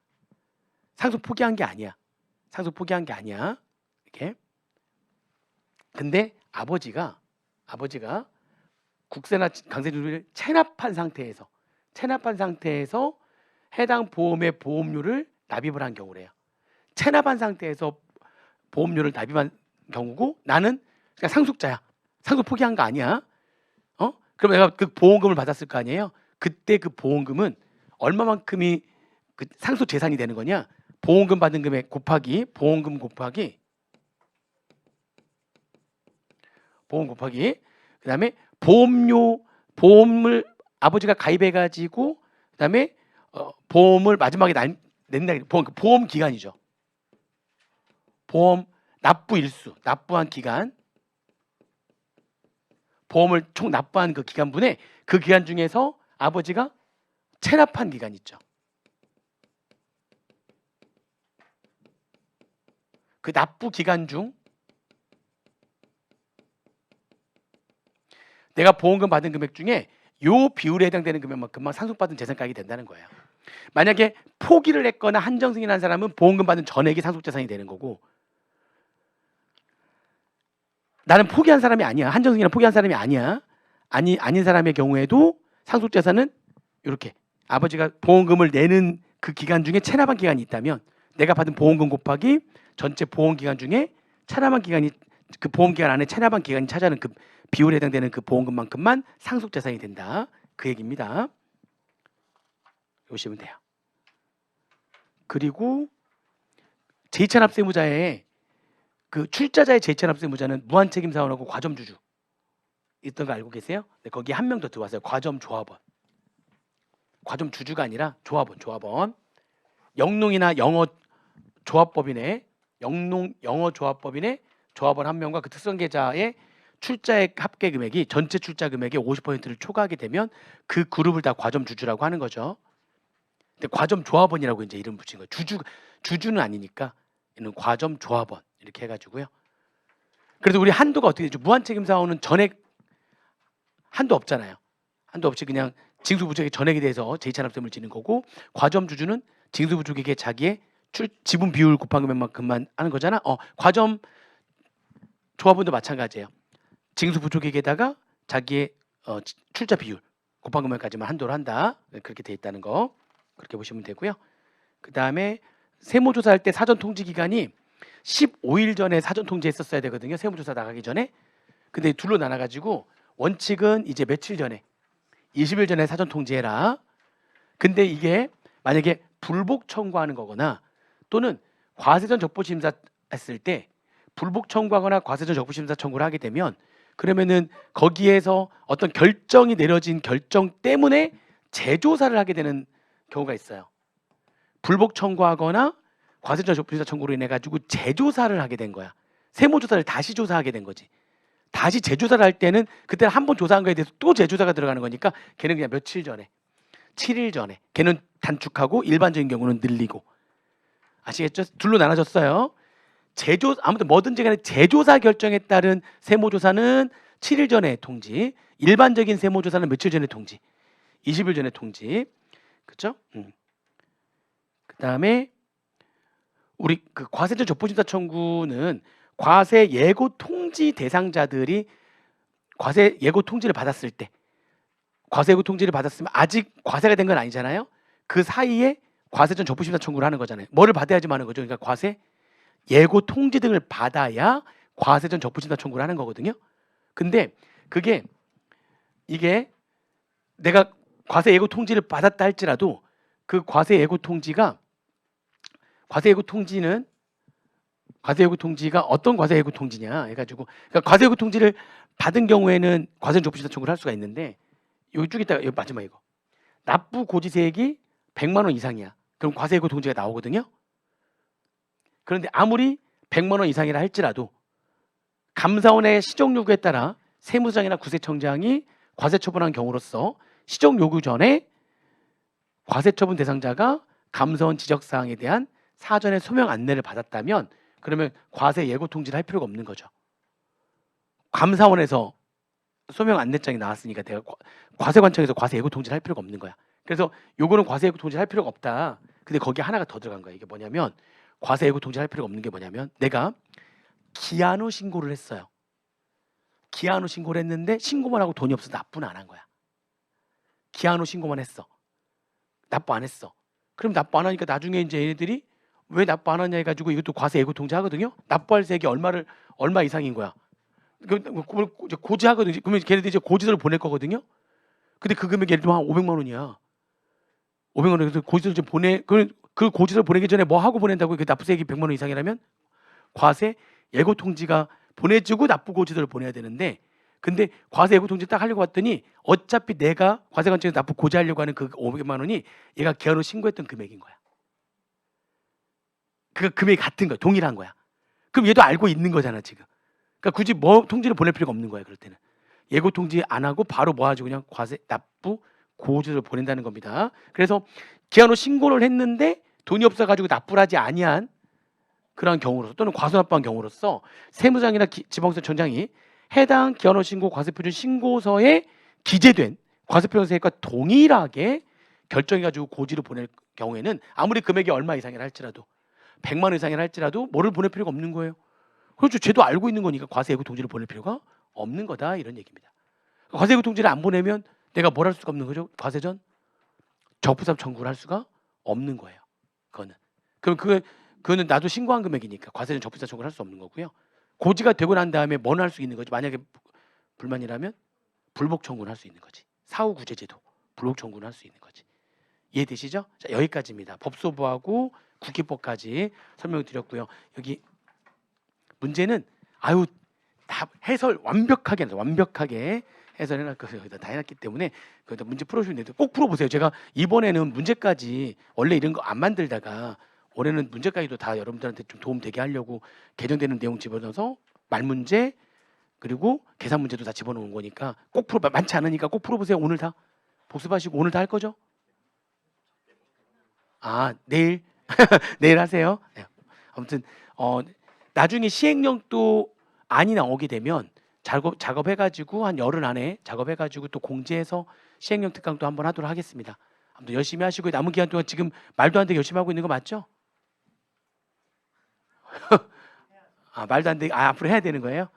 상속 포기한 게 아니야. 이렇게. 근데 아버지가 국세나 강세징수비를 체납한 상태에서 해당 보험의 보험료를 납입을 한 경우래요. 체납한 상태에서 보험료를 납입한 경우고 나는 그냥 상속자야. 상속 포기한 거 아니야. 그럼 내가 그 보험금을 받았을 거 아니에요. 그때 그 보험금은 얼마만큼이 그 상속 재산이 되는 거냐? 보험금 받은 금액 곱하기 보험 곱하기 그다음에 보험을 아버지가 가입해 가지고 그다음에 보험을 마지막에 낸다. 보험 기간이죠. 보험 납부 일수, 납부한 기간. 보험을 총 납부한 그 기간분에 그 기간 중에서 아버지가 체납한 기간 있죠. 그 납부 기간 중 내가 보험금 받은 금액 중에 요 비율에 해당되는 금액만큼만 상속받은 재산가액이 된다는 거예요. 만약에 포기를 했거나 한정 승인한 사람은 보험금 받은 전액이 상속재산이 되는 거고 나는 포기한 사람이 아니야. 한정 승인을 포기한 사람이 아니야. 아닌 사람의 경우에도 상속재산은 이렇게 아버지가 보험금을 내는 그 기간 중에 체납한 기간이 있다면 내가 받은 보험금 곱하기 전체 보험 기간 중에 체납한 기간이 그 보험 기간 안에 체납한 기간이 차지하는 그 비율에 해당되는 그 보험금만큼만 상속 재산이 된다. 그 얘기입니다. 보시면 돼요. 그리고 제2찬압세무자의 그 출자자의 제2찬압세무자는 무한책임사원하고 과점주주 있던 거 알고 계세요? 네, 거기에 한 명 더 들어왔어요. 과점조합원. 과점주주가 아니라 조합원. 영농이나 영어조합법인의 영어조합법인의 조합원 한 명과 그 특성계좌의 출자액 합계 금액이 전체 출자 금액의 50%를 초과하게 되면 그 그룹을 다 과점주주라고 하는 거죠. 근데 과점조합원이라고 이제 이름 붙인 거예요. 주주는 아니니까 얘는 과점조합원 이렇게 해가지고요. 그래도 우리 한도가 어떻게 되죠? 무한책임사원은 전액 한도 없잖아요. 한도 없이 그냥 징수부족의 전액에 대해서 제2찬압세금을 지는 거고, 과점주주는 징수부족에게 자기의 지분 비율 곱한 금액만큼만 하는 거잖아. 과점 조합원도 마찬가지예요. 징수부족에게다가 자기의 출자 비율 곱한 금액까지만 한도로 한다. 그렇게 돼 있다는 거 그렇게 보시면 되고요. 그 다음에 세무조사할 때 사전 통지 기간이 15일 전에 사전 통지했었어야 되거든요. 세무조사 나가기 전에. 근데 둘로 나눠가지고 원칙은 이제 며칠 전에 20일 전에 사전 통지해라. 근데 이게 만약에 불복 청구하는 거거나 또는 과세전 적부심사 했을 때 불복 청구하거나 과세전 적부심사 청구를 하게 되면, 그러면은 거기에서 어떤 결정이 내려진 결정 때문에 재조사를 하게 되는 경우가 있어요. 불복 청구하거나 과세전 적부심사 청구로 인해 가지고 재조사를 하게 된 거야. 세무조사를 다시 조사하게 된 거지. 다시 재조사를 할 때는 그때 한 번 조사한 거에 대해서 또 재조사가 들어가는 거니까 걔는 그냥 며칠 전에 7일 전에 걔는 단축하고 일반적인 경우는 늘리고. 아시겠죠? 둘로 나눠졌어요. 아무튼 뭐든지 간에 재조사 결정에 따른 세무조사는 7일 전에 통지, 일반적인 세무조사는 며칠 전에 통지, 20일 전에 통지. 그렇죠? 그다음에 우리 그 과세전 적부심사 청구는 과세 예고 통지 대상자들이 과세 예고 통지를 받았을 때, 과세 예고 통지를 받았으면 아직 과세가 된 건 아니잖아요. 그 사이에 과세전 적부심사 청구를 하는 거잖아요. 뭐를 받아야지만 하는 거죠. 그러니까 과세 예고 통지 등을 받아야 과세전 적부심사 청구를 하는 거거든요. 근데 이게 내가 과세 예고 통지를 받았다 할지라도 그 과세 예고 통지가 어떤 과세 예고 통지냐 해가지고, 그러니까 과세 예고 통지를 받은 경우에는 과세전 적부심사 청구를 할 수가 있는데, 여기 쭉 있다가 여기 마지막 이거 납부 고지세액이 100만 원 이상이야. 그럼 과세 예고 통지가 나오거든요. 그런데 아무리 100만 원 이상이라 할지라도 감사원의 시정 요구에 따라 세무서장이나 구세청장이 과세 처분한 경우로서 시정 요구 전에 과세 처분 대상자가 감사원 지적 사항에 대한 사전에 소명 안내를 받았다면, 그러면 과세 예고 통지를 할 필요가 없는 거죠. 감사원에서 소명 안내장이 나왔으니까 내가 과세관청에서 과세 예고 통지를 할 필요가 없는 거야. 그래서 요거는 과세 예고 통지를 할 필요가 없다. 근데 거기에 하나가 더 들어간 거야. 이게 뭐냐면, 과세 예고 통지를 할 필요가 없는 게 뭐냐면, 내가 기한 후 신고를 했어요. 기한 후 신고를 했는데 신고만 하고 돈이 없어서 납부는 안 한 거야. 기한 후 신고만 했어. 납부 안 했어. 그럼 납부 안 하니까 나중에 이제 얘네들이 왜 납부 안 하냐 해가지고 이것도 과세 예고 통지 하거든요. 납부할 세액이 얼마 이상인 거야. 그걸 고지하거든요. 그러면 걔네들이 이제 고지서를 보낼 거거든요. 근데 그 금액이 예를 들면 한 500만 원이야. 500만 원. 그래서 고지서를 좀 그 고지서를 보내기 전에 뭐 하고 보낸다고? 그 납부세액이 100만 원 이상이라면 과세 예고 통지가 보내주고 납부 고지서를 보내야 되는데, 근데 과세 예고 통지 딱 하려고 봤더니 어차피 내가 과세관청에서 납부 고지하려고 하는 그 500만 원이 얘가 기한 후 신고했던 금액인 거야. 그 금액이 같은 거야. 동일한 거야. 그럼 얘도 알고 있는 거잖아 지금. 그러니까 굳이 뭐 통지를 보낼 필요가 없는 거야. 그럴 때는 예고 통지 안 하고 바로 뭐 하죠? 그냥 과세 납부 고지서를 보낸다는 겁니다. 그래서 기한 후 신고를 했는데 돈이 없어가지고 납부를 하지 아니한 그런 경우로서, 또는 과소납부한 경우로서 세무장이나 지방세청장이 해당 기한 후 신고 과세표준 신고서에 기재된 과세표준세액과 동일하게 결정해가지고 고지를 보낼 경우에는 아무리 금액이 얼마 이상이라 할지라도 100만 원 이상이라 할지라도 뭐를 보낼 필요가 없는 거예요. 그렇죠. 쟤도 알고 있는 거니까 과세 예고 통지를 보낼 필요가 없는 거다, 이런 얘기입니다. 과세 예고 통지를 안 보내면 내가 뭘 할 수가 없는 거죠. 과세전 적부상 청구를 할 수가 없는 거예요. 그거는. 그럼 그거는 나도 신고한 금액이니까 과세전 적부상 청구를 할 수 없는 거고요. 고지가 되고 난 다음에 뭐는 할 수 있는 거지. 만약에 불만이라면 불복 청구는 할 수 있는 거지. 사후구제제도 불복 청구는 할 수 있는 거지. 이해되시죠? 자, 여기까지입니다. 법소부하고 국기법까지 설명을 드렸고요. 여기 문제는 다 해설 완벽하게 해설해놨거든요. 여기다 다 해놨기 때문에 거기다 문제 풀어주시면 돼요. 꼭 풀어보세요. 제가 이번에는 문제까지 원래 이런 거 안 만들다가 올해는 문제까지도 다 여러분들한테 좀 도움 되게 하려고 개정되는 내용 집어넣어서 말문제 그리고 계산 문제도 다 집어넣은 거니까 꼭 풀어. 많지 않으니까 꼭 풀어보세요. 오늘 다 복습하시고 오늘 다 할 거죠? 내일 내일 하세요. 네. 아무튼 나중에 시행령도 안이 나오게 되면 작업해가지고 한 열흘 안에 작업해가지고 또 공지해서 시행령 특강도 한번 하도록 하겠습니다. 아무튼 열심히 하시고 남은 기간 동안 지금 말도 안 되게 열심히 하고 있는 거 맞죠? 말도 안 되게 앞으로 해야 되는 거예요?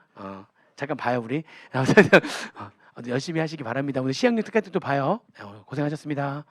잠깐 봐요 우리. 아무튼 열심히 하시기 바랍니다. 오늘 시행령 특강 때도 봐요. 고생하셨습니다.